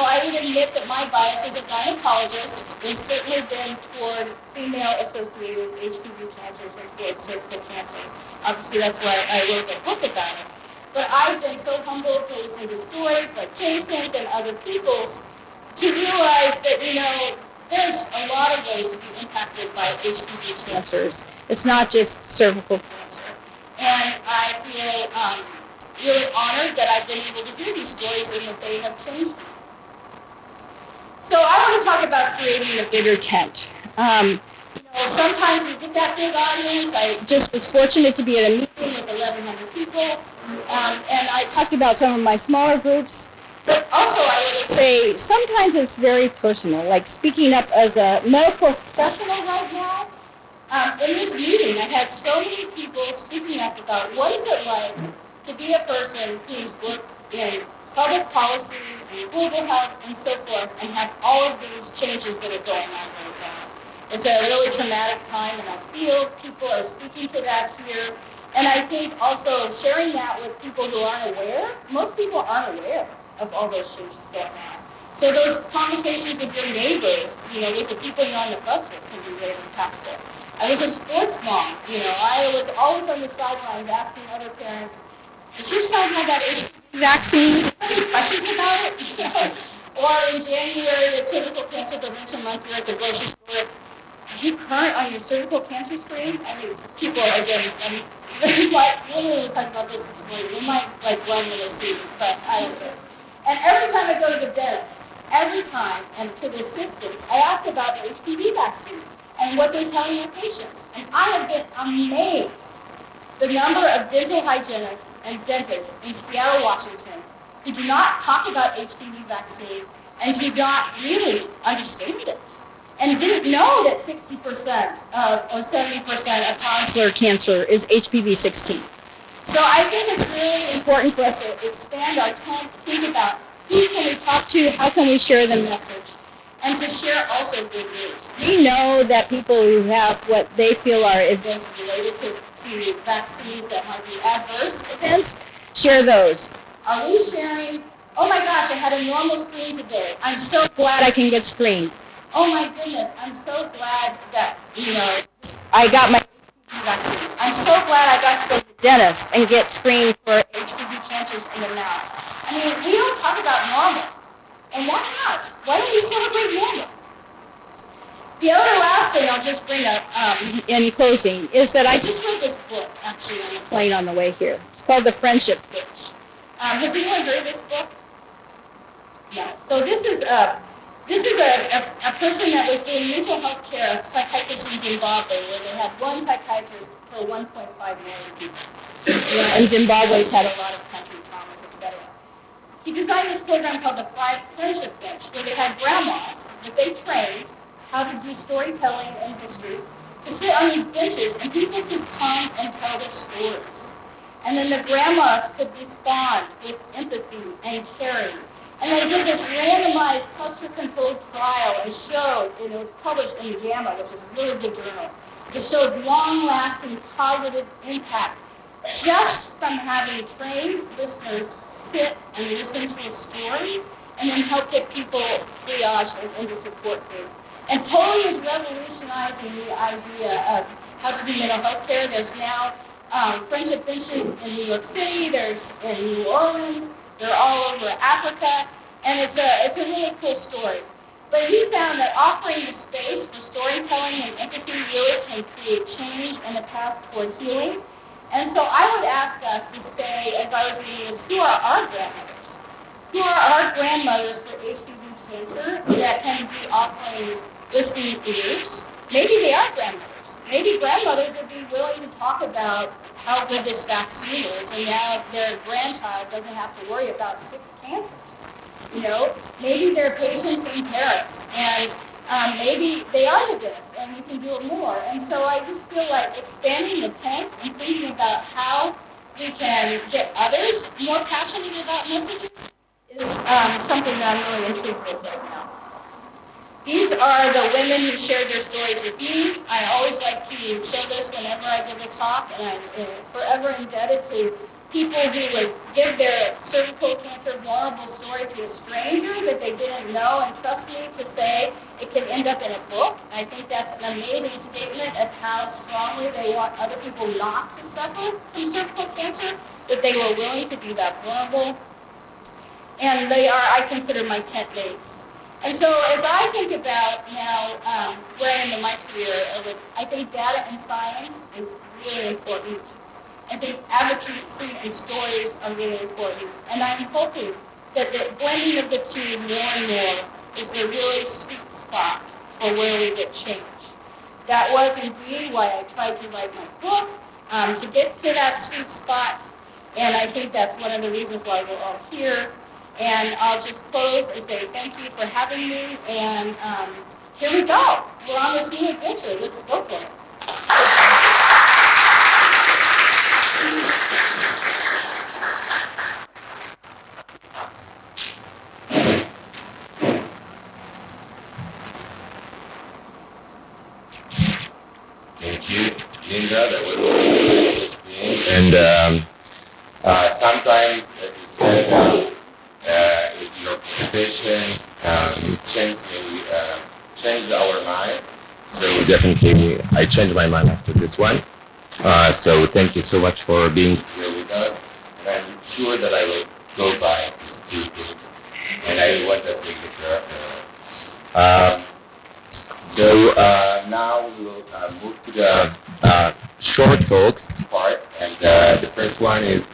I would admit that my bias as a gynecologist has certainly been toward female-associated HPV cancers and toward cervical cancer. Obviously, that's why I wrote a book about it. But I've been so humbled to listen to stories like Jason's and other people's to realize that, there's a lot of ways to be impacted by HPV cancers. It's not just cervical cancer. And I feel really honored that I've been able to hear these stories and that they have changed me. So I want to talk about creating a bigger tent. Sometimes we get that big audience. I just was fortunate to be at a meeting with 1,100 people, and I talked about some of my smaller groups. But also I would say sometimes it's very personal, like speaking up as a medical professional right now. In this meeting, I had so many people speaking up about what is it like to be a person who's worked in public policy and global health and so forth and have all of these changes that are going on right now. It's a really traumatic time, and I feel people are speaking to that here. And I think also sharing that with people who aren't aware, most people aren't aware of all those changes going on. So those conversations with your neighbors, with the people you're on the bus with can be really impactful. I was a sports mom, I was always on the sidelines asking other parents, does your son have that HPV vaccine? Any questions about it? Or in January, the Cervical Cancer Prevention Month, you're at the grocery store. Are you current on your cervical cancer screen? I mean, people, again, literally was talking about this morning. You might, run when they see me, but I don't care. And every time I go to the dentist, and to the assistants, I ask about the HPV vaccine and what they tell your patients. And I have been amazed the number of dental hygienists and dentists in Seattle, Washington, who do not talk about HPV vaccine and do not really understand it, and didn't know that 60% or 70% of tonsillar cancer is HPV-16. So I think it's really important for us to expand our tent, think about who can we talk to, how can we share the message, and to share also good news. We know that people who have what they feel are events related to vaccines that might be adverse events, share those. Are we sharing, oh my gosh, I had a normal screen today. I'm so glad I can get screened. Oh my goodness, I'm so glad that, I got my HPV vaccine. I'm so glad I got to go to the dentist and get screened for HPV cancers in the mouth. I mean, we don't talk about normal. And why not? Why don't we celebrate normal? The other last thing I'll just bring up in closing is that I just read this book, actually, on the plane on the way here. It's called The Friendship Pitch. Has anyone heard of this book? No. So this is a person that was doing mental health care of psychiatrists in Zimbabwe, where they had one psychiatrist for 1.5 million people. And Zimbabwe's had a lot of country traumas, etc. He designed this program called the Friendship Bench, where they had grandmas that they trained how to do storytelling and history, to sit on these benches, and people could come and tell their stories. And then the grandmas could respond with empathy and caring. And they did this randomized cluster-controlled trial and showed, and it was published in JAMA, which is a really good journal, it showed long-lasting positive impact just from having trained listeners sit and listen to a story and then help get people triaged and into support group. And totally is revolutionizing the idea of how to do mental health care. There's now friendship benches in New York City, there's in New Orleans, they're all over Africa, and it's a really cool story. But he found that offering the space for storytelling and empathy really can create change and a path toward healing. And so I would ask us to say, as I was reading this, who are our grandmothers? Who are our grandmothers for HPV cancer that can be offering listening ears? Maybe they are grandmothers. Maybe grandmothers would be willing to talk about how good this vaccine is, and now their grandchild doesn't have to worry about 6 cancers. You know, maybe they're patients and parents, and maybe they are the dentists, and we can do it more. And so I just feel like expanding the tent and thinking about how we can get others more passionate about messages is something that I'm really intrigued with right now. These are the women who shared their stories with me. I always like to show this whenever I give a talk, and I'm forever indebted to people who would give their cervical cancer vulnerable story to a stranger that they didn't know, and trust me to say it can end up in a book. I think that's an amazing statement of how strongly they want other people not to suffer from cervical cancer, that they were willing to be that vulnerable. And they are, I consider, my tent mates. And so as I think about now where I am in my career, I think data and science is really important. I think advocacy and stories are really important. And I'm hoping that the blending of the two more and more is the really sweet spot for where we get change. That was indeed why I tried to write my book, to get to that sweet spot. And I think that's one of the reasons why we're all here. And I'll just close and say thank you for having me. And here we go. We're on this new adventure. Let's go for it. Thank you, Linda. That was interesting. And sometimes, as you said, your presentation changed our minds. So definitely, I changed my mind after this one. So thank you so much for being here with us. And I'm sure that I will go by these 2 groups, and I want to signature after. So now we will move to the short talks part, and the first one is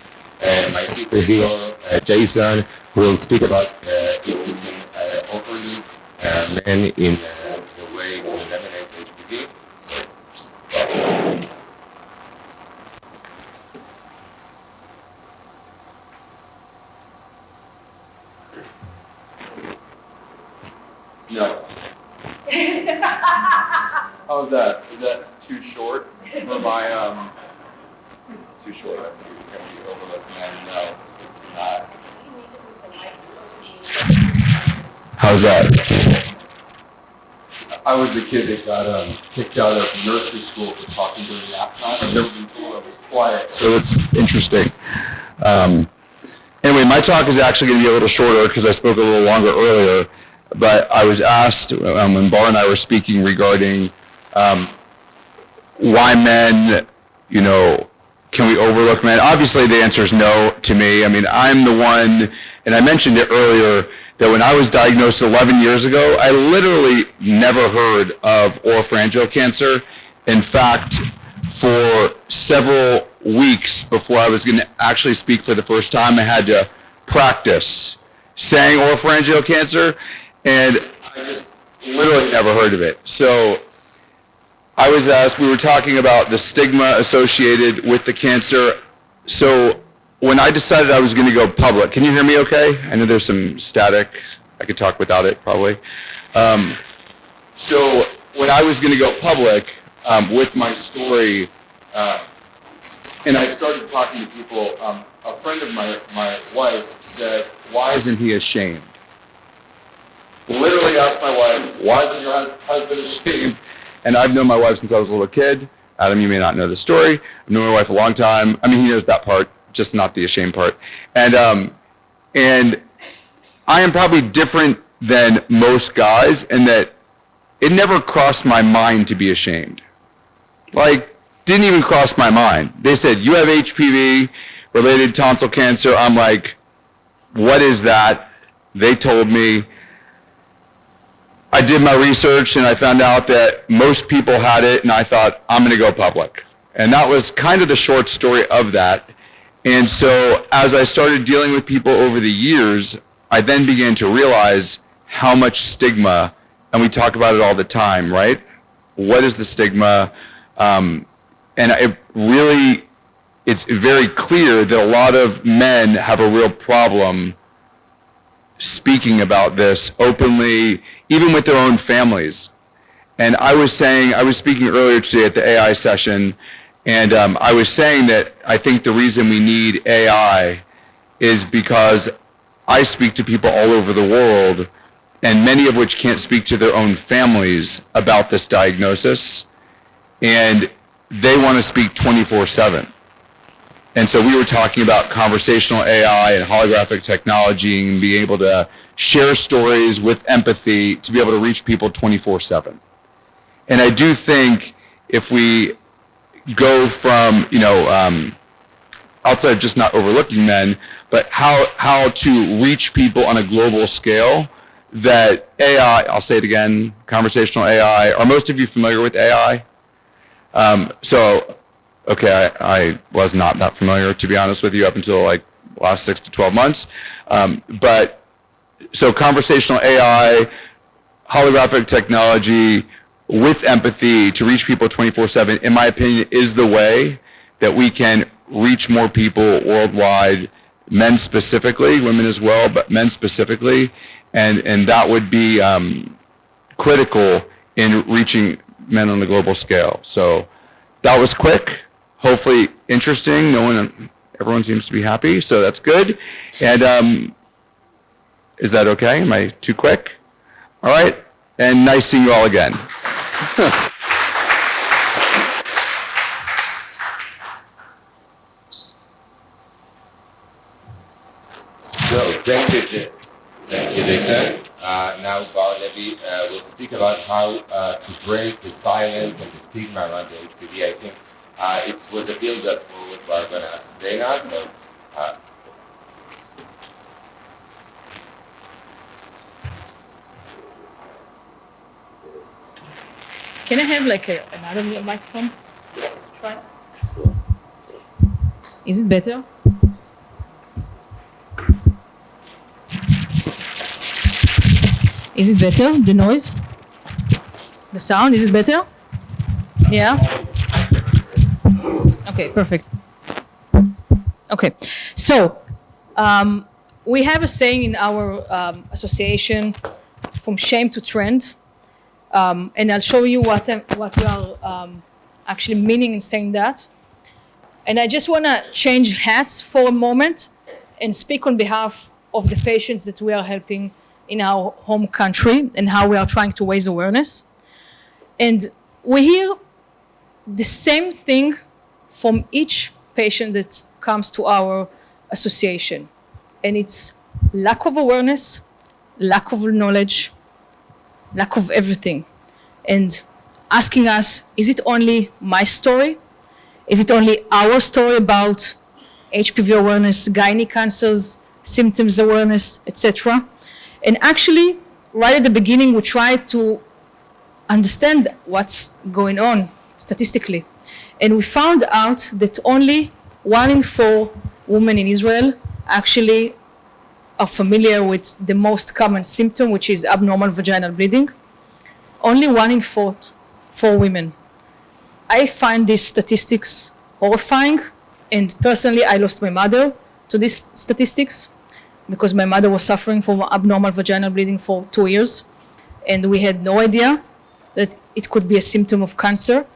my superhero, Jason, who will speak about if we can overlook men in the way to eliminate HPV. So, no. How's that? Is that too short for my, it's too short. I think it's going to be overlooked. And no, it's not. How's that? I was the kid that got kicked out of nursery school for talking during nap time. I've never been told I was quiet. So it's interesting. Anyway, my talk is actually going to be a little shorter because I spoke a little longer earlier. But I was asked when Bar and I were speaking regarding why men, can we overlook men? Obviously, the answer is no to me. I mean, I'm the one, and I mentioned it earlier, that when I was diagnosed 11 years ago, I literally never heard of oropharyngeal cancer. In fact, for several weeks before I was going to actually speak for the first time, I had to practice saying oropharyngeal cancer, and I just literally never heard of it. So I was asked, we were talking about the stigma associated with the cancer. So when I decided I was going to go public, can you hear me okay? I know there's some static. I could talk without it, probably. So when I was going to go public with my story, and I started talking to people, a friend of my wife said, why isn't he ashamed? Literally asked my wife, why isn't your husband ashamed? And I've known my wife since I was a little kid. Adam, you may not know the story. I've known my wife a long time. I mean, he knows that part, just not the ashamed part. And I am probably different than most guys in that it never crossed my mind to be ashamed. Like, didn't even cross my mind. They said, you have HPV, related tonsil cancer. I'm like, what is that? They told me. I did my research and I found out that most people had it, and I thought, I'm going to go public. And that was kind of the short story of that. And so as I started dealing with people over the years, I then began to realize how much stigma, and we talk about it all the time, right? What is the stigma? And it's very clear that a lot of men have a real problem speaking about this openly, even with their own families. And I was speaking earlier today at the AI session, and I was saying that I think the reason we need AI is because I speak to people all over the world, and many of which can't speak to their own families about this diagnosis, and they want to speak 24/7. And so we were talking about conversational AI and holographic technology and being able to share stories with empathy to be able to reach people 24/7. And I do think if we go from, outside of just not overlooking men, but how to reach people on a global scale, that AI, I'll say it again, conversational AI, are most of you familiar with AI? Okay, I was not that familiar, to be honest with you, up until like last 6 to 12 months. So conversational AI, holographic technology with empathy to reach people 24/7, in my opinion, is the way that we can reach more people worldwide, men specifically, women as well, but men specifically. And that would be critical in reaching men on a global scale. So that was quick. Hopefully interesting. Everyone seems to be happy, so that's good. And is that okay? Am I too quick? All right. And nice seeing you all again. So thank you, Jason. Now Barnaby will speak about how to break the silence and the stigma around the HPV. I think it was a build-up for what we're going to say now. So, Can I have another microphone? Try. Is it better? Is it better? The noise? The sound? Is it better? Yeah? Okay, perfect. Okay, so we have a saying in our association, from shame to trend. And I'll show you what we are actually meaning in saying that. And I just want to change hats for a moment and speak on behalf of the patients that we are helping in our home country and how we are trying to raise awareness. And we hear the same thing from each patient that comes to our association. And it's lack of awareness, lack of knowledge, lack of everything. And asking us, is it only my story? Is it only our story about HPV awareness, gynae cancers, symptoms awareness, etc.? And actually, right at the beginning, we tried to understand what's going on statistically. And we found out that only 1 in 4 women in Israel actually are familiar with the most common symptom, which is abnormal vaginal bleeding. Only 1 in 4 women. I find these statistics horrifying, and personally, I lost my mother to these statistics because my mother was suffering from abnormal vaginal bleeding for 2 years, and we had no idea that it could be a symptom of cancer,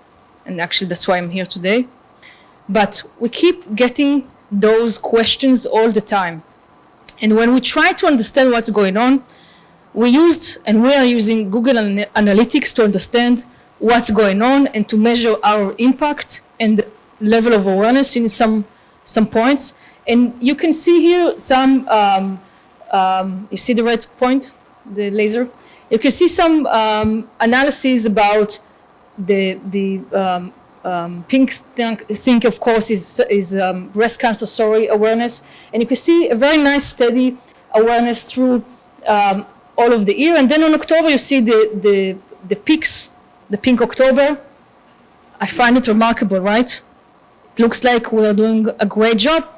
and actually that's why I'm here today. But we keep getting those questions all the time. And when we try to understand what's going on, we are using Google Analytics to understand what's going on and to measure our impact and level of awareness in some points. And you can see here some, you see the red point, the laser? You can see some analysis about the pink thing, of course, is breast cancer awareness. And you can see a very nice steady awareness through all of the year. And then on October, you see the peaks, the pink October. I find it remarkable, right? It looks like we are doing a great job.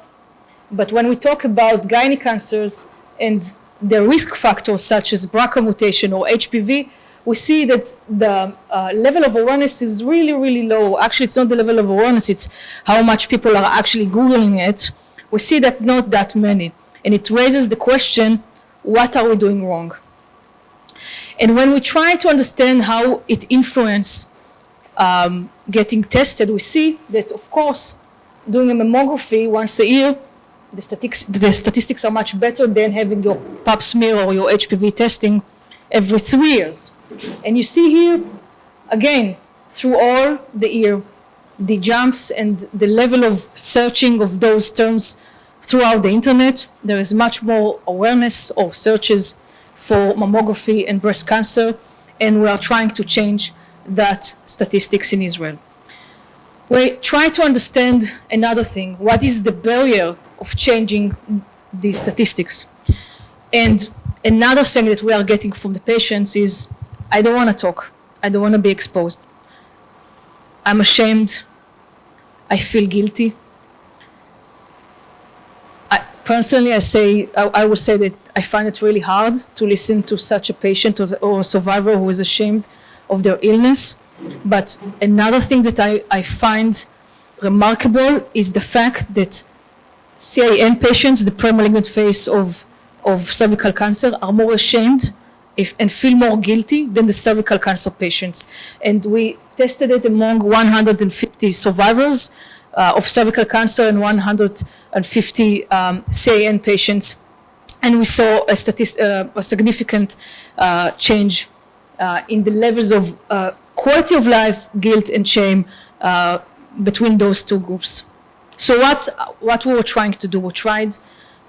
But when we talk about gynae cancers and the risk factors such as BRCA mutation or HPV, we see that the level of awareness is really, really low. Actually, it's not the level of awareness, it's how much people are actually Googling it. We see that not that many. And it raises the question, what are we doing wrong? And when we try to understand how it influences getting tested, we see that, of course, doing a mammography once a year, the statistics are much better than having your pap smear or your HPV testing every 3 years. And you see here, again, through all the year, the jumps and the level of searching of those terms throughout the internet. There is much more awareness or searches for mammography and breast cancer, and we are trying to change that statistics in Israel. We try to understand another thing. What is the barrier of changing these statistics? And another thing that we are getting from the patients is, I don't want to talk. I don't want to be exposed. I'm ashamed. I feel guilty. Personally, I would say that I find it really hard to listen to such a patient or a survivor who is ashamed of their illness. But another thing that I find remarkable is the fact that CIN patients, the pre-malignant phase of cervical cancer, are more ashamed and feel more guilty than the cervical cancer patients. And we tested it among 150 survivors of cervical cancer and 150 CIN patients. And we saw a significant change in the levels of quality of life, guilt, and shame between those two groups. So what we were trying to do, we tried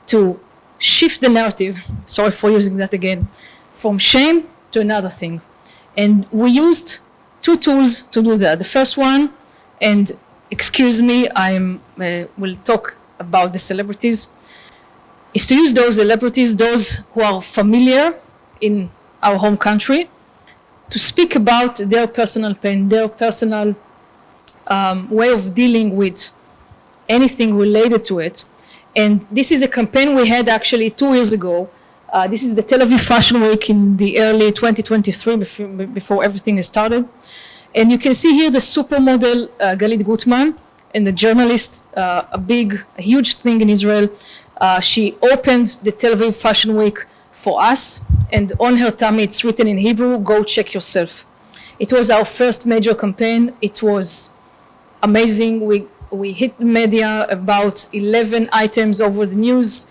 to shift the narrative, sorry for using that again, from shame to another thing. And we used two tools to do that. The first one, and excuse me, I will talk about the celebrities, is to use those celebrities, those who are familiar in our home country, to speak about their personal pain, their personal way of dealing with anything related to it. And this is a campaign we had actually 2 years ago. This is the Tel Aviv Fashion Week in the early 2023, before everything has started. And you can see here the supermodel Galit Gutman and the journalist, a huge thing in Israel. She opened the Tel Aviv Fashion Week for us, and on her tummy it's written in Hebrew, "Go check yourself." It was our first major campaign. It was amazing. We hit the media, about 11 items over the news,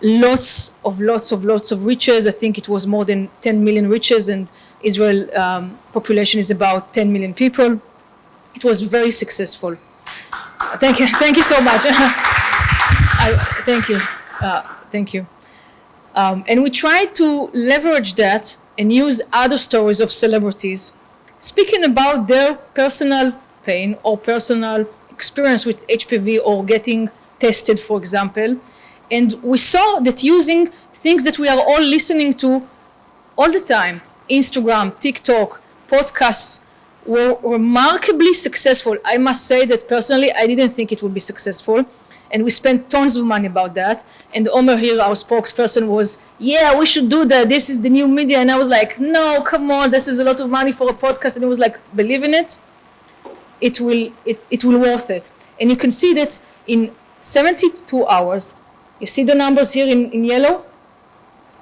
lots of reaches. I think it was more than 10 million reaches, and Israel population is about 10 million people. It was very successful. Thank you so much. Thank you. And we tried to leverage that and use other stories of celebrities speaking about their personal pain or personal experience with HPV or getting tested, for example. And we saw that using things that we are all listening to all the time, Instagram, TikTok, podcasts, were remarkably successful. I must say that personally, I didn't think it would be successful. And we spent tons of money about that. And Omer here, our spokesperson, was, yeah, we should do that. This is the new media. And I was like, no, come on, this is a lot of money for a podcast. And it was like, believe in it. It will worth it. And you can see that in 72 hours, you see the numbers here in yellow?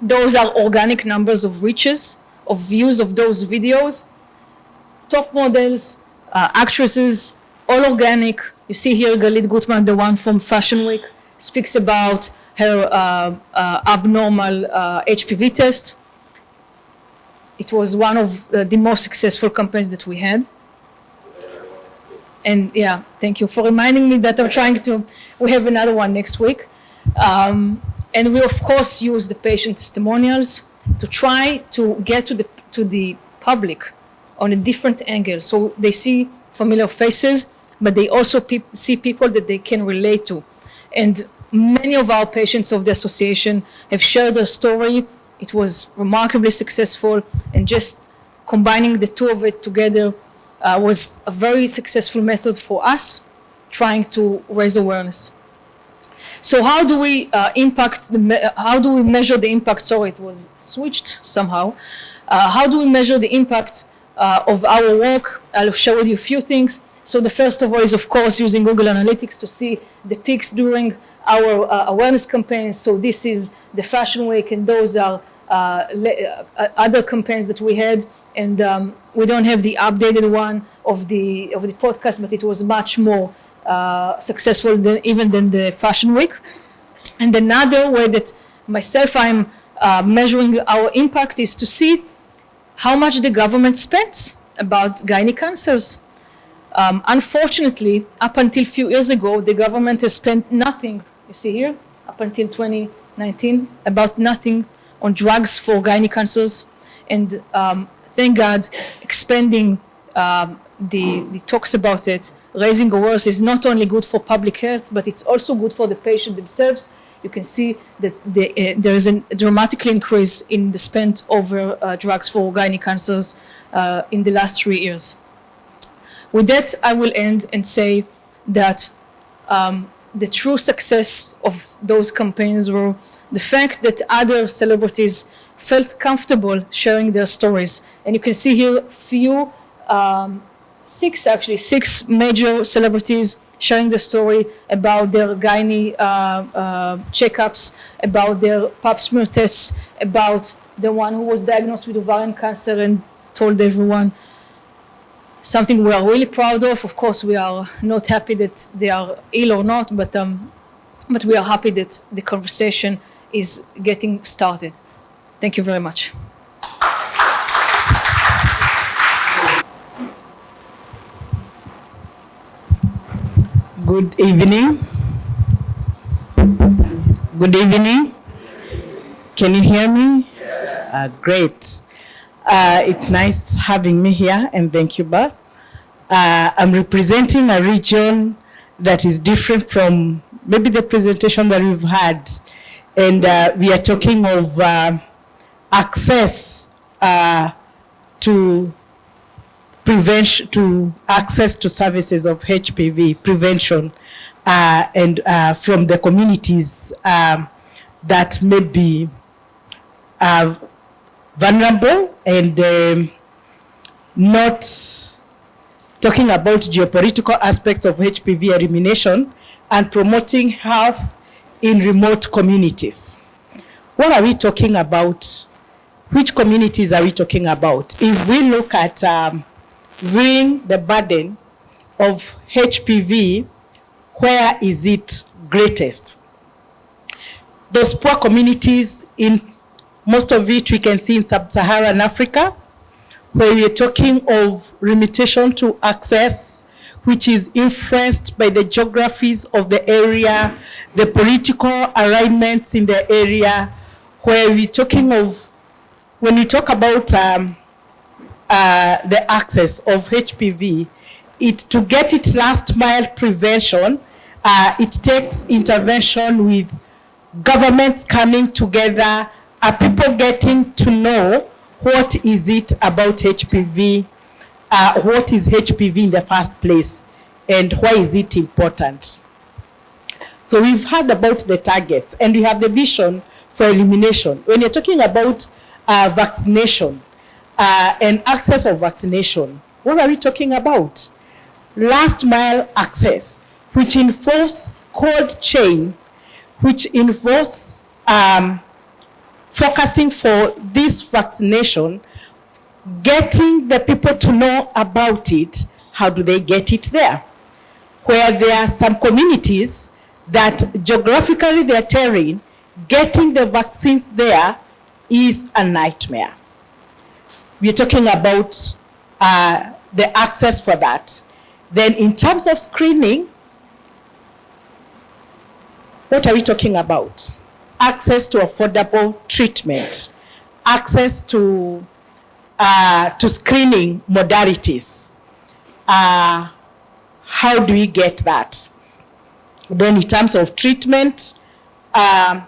Those are organic numbers of reaches, of views of those videos. Top models, actresses, all organic. You see here Galit Gutman, the one from Fashion Week, speaks about her abnormal HPV test. It was one of the most successful campaigns that we had. And yeah, thank you for reminding me that we have another one next week. And we of course use the patient testimonials to try to get to the public on a different angle. So they see familiar faces, but they also see people that they can relate to. And many of our patients of the association have shared their story It was remarkably successful, and just combining the two of it together was a very successful method for us trying to raise awareness. So how do we how do we measure the impact? Sorry, it was switched somehow. How do we measure the impact of our work? I'll share with you a few things. So the first of all is, of course, using Google Analytics to see the peaks during our awareness campaigns. So this is the Fashion Week, and those are other campaigns that we had. And we don't have the updated one of the podcast, but it was much more successful even than the Fashion Week. And another way that myself I'm measuring our impact is to see how much the government spends about gynae cancers. Unfortunately, up until a few years ago, the government has spent nothing, you see here, up until 2019, about nothing on drugs for gynae cancers. And thank God, expanding the talks about it, raising awareness is not only good for public health, but it's also good for the patient themselves. You can see that there is a dramatic increase in the spend over drugs for gynae cancers in the last 3 years. With that, I will end and say that the true success of those campaigns were the fact that other celebrities felt comfortable sharing their stories. And you can see here six major celebrities sharing the story about their gynae checkups, about their pap smear tests, about the one who was diagnosed with ovarian cancer and told everyone. Something we are really proud of. Of course, we are not happy that they are ill or not, but we are happy that the conversation is getting started. Thank you very much. Good evening. Good evening. Can you hear me? Great. It's nice having me here, and thank you, Ba. I'm representing a region that is different from maybe the presentation that we've had. And we are talking of access to prevention, to access to services of HPV prevention, and from the communities that may be vulnerable, and not talking about geopolitical aspects of HPV elimination, and promoting health in remote communities. What are we talking about? Which communities are we talking about? If we look at viewing the burden of HPV, where is it greatest? Those poor communities, in most of it we can see in sub-Saharan Africa, where we are talking of limitation to access, which is influenced by the geographies of the area, the political alignments in the area, where we're talking of, when we talk about the access of HPV, to get it last mile prevention, it takes intervention with governments coming together, people getting to know what is it about HPV, what is HPV in the first place, and why is it important. So we've heard about the targets, and we have the vision for elimination. When you're talking about vaccination and access of vaccination, what are we talking about? Last mile access, which involves cold chain, which involves forecasting for this vaccination, getting the people to know about it. How do they get it there? Where there are some communities that geographically they're terrain, getting the vaccines there is a nightmare. We're talking about the access for that. Then in terms of screening, what are we talking about? Access to affordable treatment, access to screening modalities. How do we get that? Then in terms of treatment, how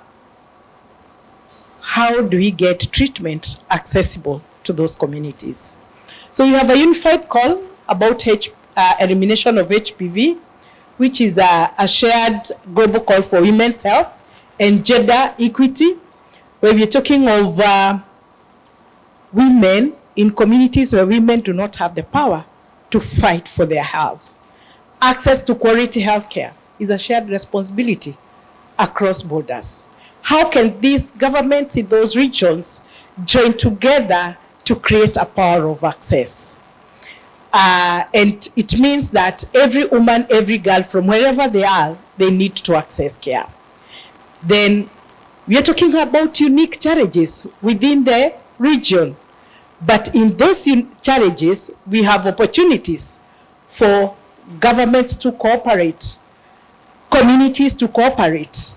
how do we get treatment accessible to those communities? So you have a unified call about elimination of HPV, which is a shared global call for women's health and gender equity, where we're talking of women in communities where women do not have the power to fight for their health. Access to quality healthcare is a shared responsibility across borders. How can these governments in those regions join together to create a power of access? And it means that every woman, every girl, from wherever they are, they need to access care. Then we are talking about unique challenges within the region. But in those challenges, we have opportunities for governments to cooperate, communities to cooperate,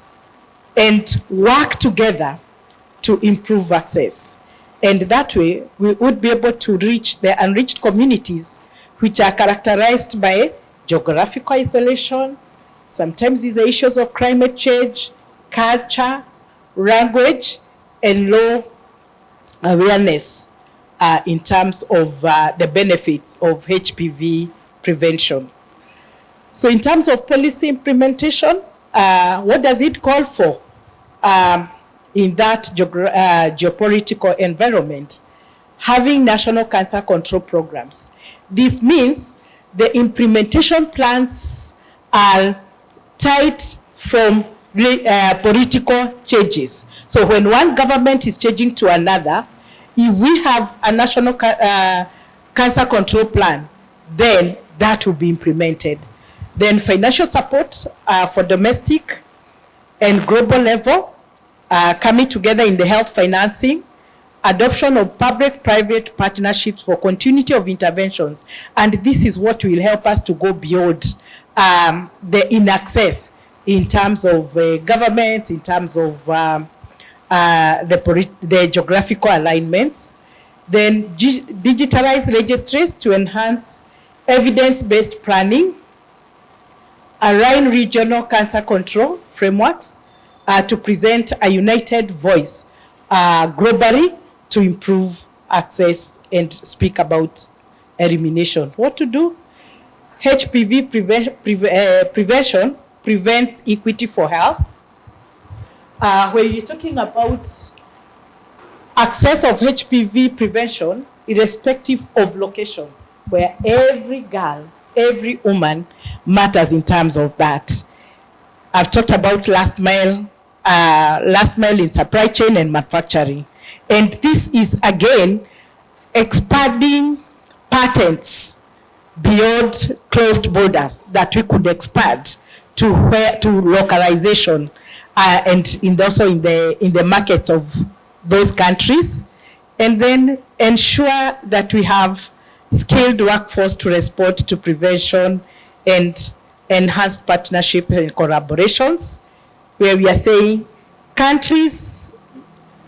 and work together to improve access. And that way, we would be able to reach the unreached communities, which are characterized by geographical isolation, sometimes these are issues of climate change, culture, language, and low awareness in terms of the benefits of HPV prevention. So in terms of policy implementation, what does it call for in that geopolitical environment? Having national cancer control programs. This means the implementation plans are tight from political changes. So when one government is changing to another, if we have a national cancer control plan, then that will be implemented. Then financial support for domestic and global level, coming together in the health financing, adoption of public-private partnerships for continuity of interventions. And this is what will help us to go beyond the inaccess in terms of government, in terms of the geographical alignments. Then digitalize registries to enhance evidence-based planning, align regional cancer control frameworks to present a united voice globally to improve access and speak about elimination. What to do? HPV prevention prevents equity for health. Where you're talking about access of HPV prevention, irrespective of location, where every girl, every woman matters in terms of that. I've talked about last mile in supply chain and manufacturing. And this is, again, expanding patents beyond closed borders that we could expand to localization and also in the markets of those countries. And then ensure that we have skilled workforce to respond to prevention and enhanced partnership and collaborations, where we are saying countries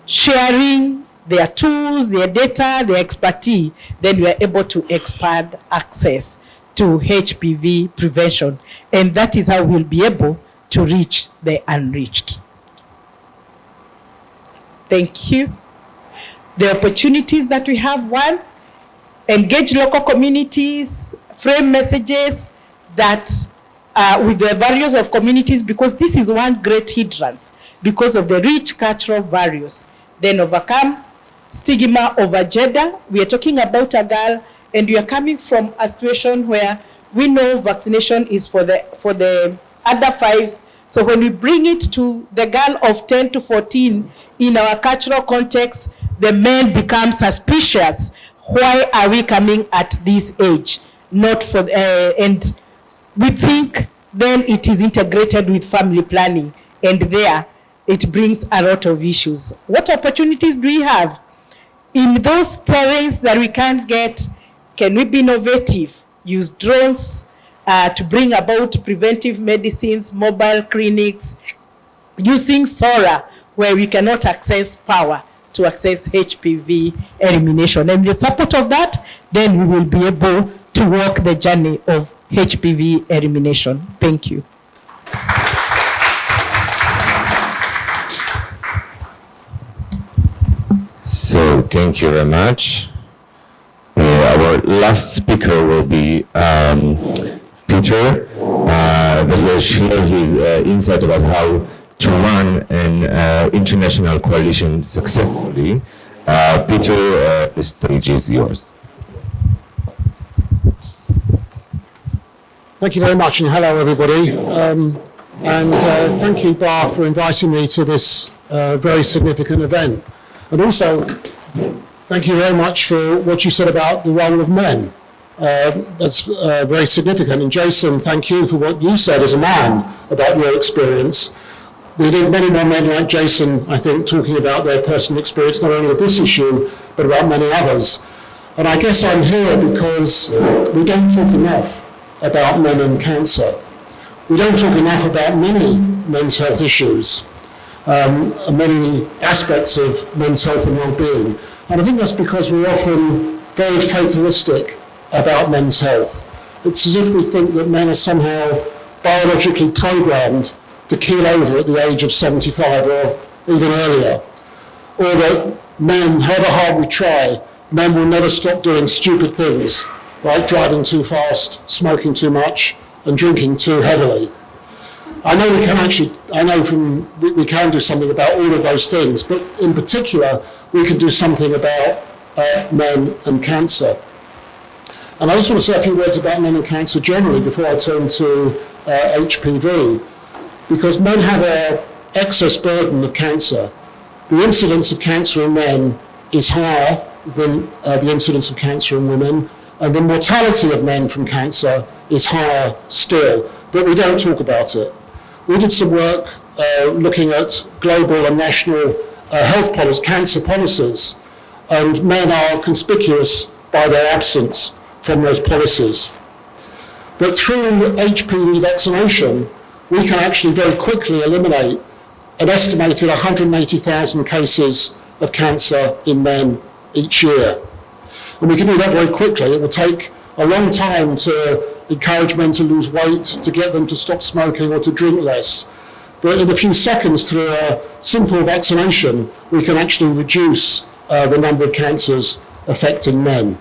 sharing their tools, their data, their expertise, then we are able to expand access to HPV prevention. And that is how we'll be able to reach the unreached. Thank you. The opportunities that we have: one, engage local communities, frame messages that with the values of communities, because this is one great hindrance because of the rich cultural values. Then overcome stigma over gender. We are talking about a girl, and we are coming from a situation where we know vaccination is for the under 5s. So when we bring it to the girl of 10 to 14 in our cultural context, the men become suspicious. Why are we coming at this age? Not for and we think then it is integrated with family planning, and there it brings a lot of issues. What opportunities do we have in those terrains that we can't get? Can we be innovative? Use drones to bring about preventive medicines, mobile clinics, using solar where we cannot access power to access HPV elimination. And with the support of that, then we will be able to walk the journey of HPV elimination. Thank you. Thank you very much. Our last speaker will be Peter, that will share his insight about how to run an international coalition successfully. Peter, the stage is yours. Thank you very much, and hello everybody. Thank you, Bar, for inviting me to this very significant event. And also, thank you very much for what you said about the role of men. That's very significant. And Jason, thank you for what you said as a man about your experience. We need many more men like Jason, I think, talking about their personal experience, not only of this issue, but about many others. And I guess I'm here because we don't talk enough about men and cancer. We don't talk enough about many men's health issues, many aspects of men's health and well-being. And I think that's because we're often very fatalistic about men's health. It's as if we think that men are somehow biologically programmed to keel over at the age of 75 or even earlier. Or that men, however hard we try, men will never stop doing stupid things, like driving too fast, smoking too much, and drinking too heavily. I know we can do something about all of those things, but in particular, we can do something about men and cancer. And I just want to say a few words about men and cancer generally before I turn to HPV, because men have an excess burden of cancer. The incidence of cancer in men is higher than the incidence of cancer in women, and the mortality of men from cancer is higher still, but we don't talk about it. We did some work looking at global and national health policies, cancer policies, and men are conspicuous by their absence from those policies. But through HPV vaccination, we can actually very quickly eliminate an estimated 180,000 cases of cancer in men each year. And we can do that very quickly. It will take a long time to encourage men to lose weight, to get them to stop smoking or to drink less. But in a few seconds, through a simple vaccination, we can actually reduce the number of cancers affecting men.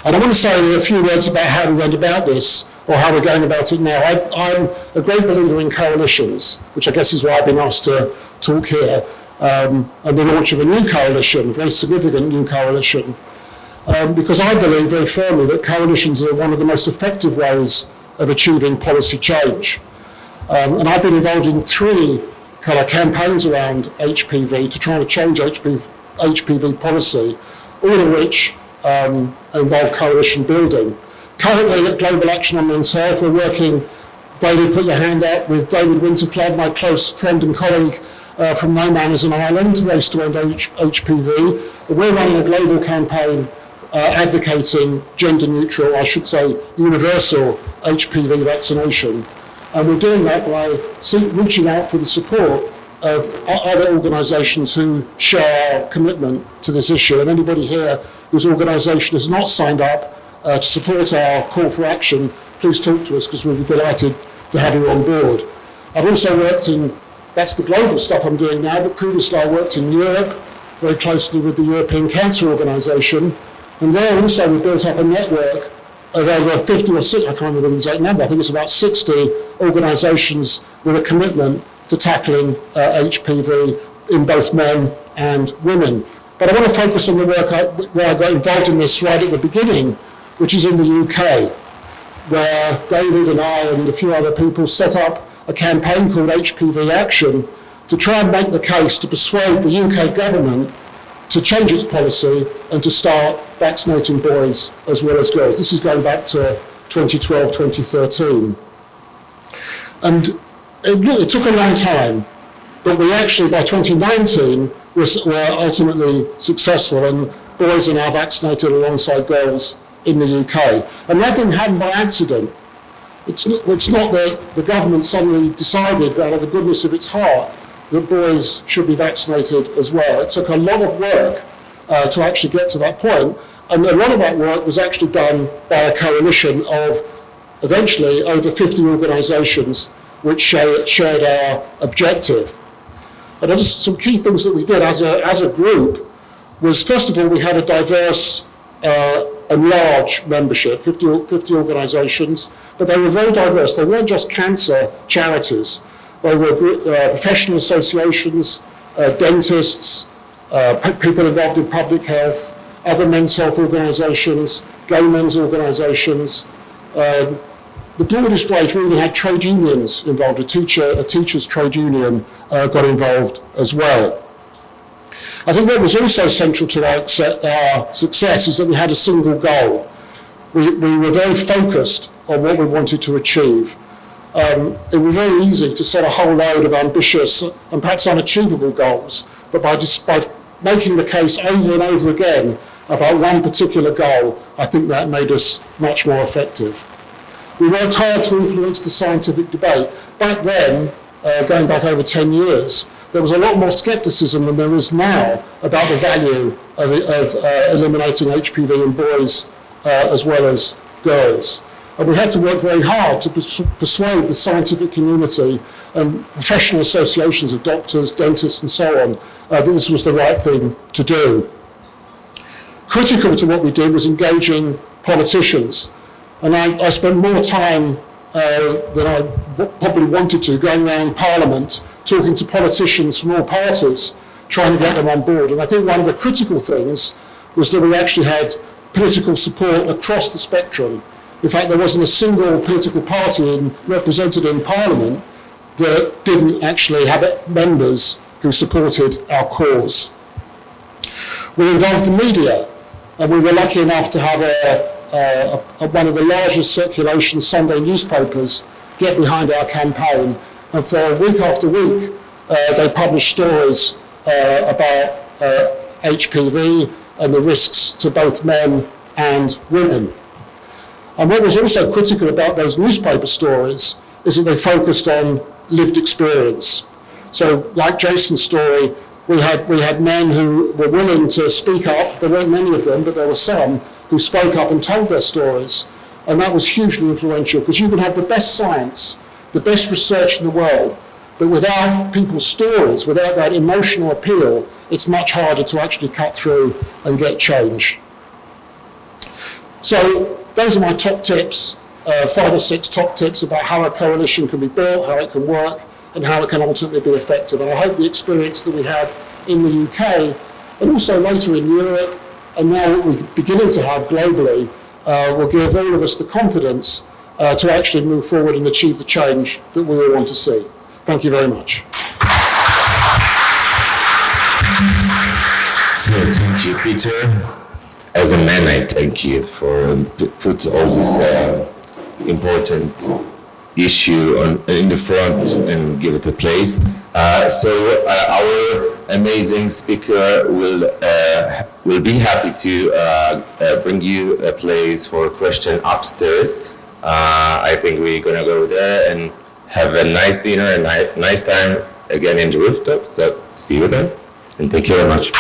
And I want to say a few words about how we went about this, or how we're going about it now. I'm a great believer in coalitions, which I guess is why I've been asked to talk here, and the launch of a new coalition, a very significant new coalition, because I believe very firmly that coalitions are one of the most effective ways of achieving policy change. And I've been involved in 3 kind of campaigns around HPV to try to change HPV policy, all of which involve coalition building. Currently at Global Action on Men's Health, we're working, David, put your hand up, with David Winterflood, my close friend and colleague from No Manners in Ireland, Race to End HPV. We're running a global campaign advocating gender neutral, I should say universal HPV vaccination. And we're doing that by reaching out for the support of other organisations who share our commitment to this issue. And anybody here whose organisation has not signed up to support our call for action, please talk to us, because we'll be delighted to have you on board. I've also worked in, that's the global stuff I'm doing now, but previously I worked in Europe, very closely with the European Cancer Organisation, and there also we built up a network of over 50 or 60, I can't remember the exact number, I think it's about 60 organisations with a commitment to tackling HPV in both men and women. But I want to focus on the work where I got involved in this right at the beginning, which is in the UK, where David and I and a few other people set up a campaign called HPV Action to try and make the case to persuade the UK government to change its policy and to start vaccinating boys as well as girls. This is going back to 2012, 2013. And it took a long time, but we actually, by 2019, were ultimately successful, and boys are now vaccinated alongside girls in the UK. And that didn't happen by accident. It's not that the government suddenly decided out of the goodness of its heart that boys should be vaccinated as well. It took a lot of work to actually get to that point. And a lot of that work was actually done by a coalition of eventually over 50 organisations which shared our objective. And just some key things that we did as a group was, first of all, we had a diverse and large membership, 50 organisations, but they were very diverse. They weren't just cancer charities. They were professional associations, dentists, people involved in public health, other men's health organisations, gay men's organisations. The broadest range, we even had trade unions involved. A teacher's trade union got involved as well. I think what was also central to our success is that we had a single goal. We were very focused on what we wanted to achieve. It was very easy to set a whole load of ambitious and perhaps unachievable goals, but by making the case over and over again about one particular goal, I think that made us much more effective. We worked hard to influence the scientific debate. Back then, going back over 10 years, there was a lot more scepticism than there is now about the value of eliminating HPV in boys as well as girls. And we had to work very hard to persuade the scientific community and professional associations of doctors, dentists and so on that this was the right thing to do. Critical to what we did was engaging politicians. And I spent more time than I probably wanted to going around Parliament talking to politicians from all parties, trying to get them on board. And I think one of the critical things was that we actually had political support across the spectrum. In fact, there wasn't a single political party represented in Parliament that didn't actually have members who supported our cause. We involved the media, and we were lucky enough to have one of the largest circulation Sunday newspapers get behind our campaign. And for week after week, they published stories about HPV and the risks to both men and women. And what was also critical about those newspaper stories is that they focused on lived experience. So like Jason's story, we had men who were willing to speak up. There weren't many of them, but there were some who spoke up and told their stories. And that was hugely influential, because you can have the best science, the best research in the world, but without people's stories, without that emotional appeal, it's much harder to actually cut through and get change. So those are my top tips, 5 or 6 top tips about how a coalition can be built, how it can work, and how it can ultimately be effective. And I hope the experience that we had in the UK, and also later in Europe, and now what we're beginning to have globally, will give all of us the confidence to actually move forward and achieve the change that we all want to see. Thank you very much. So thank you, Peter. As a man, I thank you for put all this important issue in the front and give it a place. So our amazing speaker will be happy to bring you a place for a question upstairs. I think we're gonna go there and have a nice dinner and nice time again in the rooftop. So see you then, and thank you very much.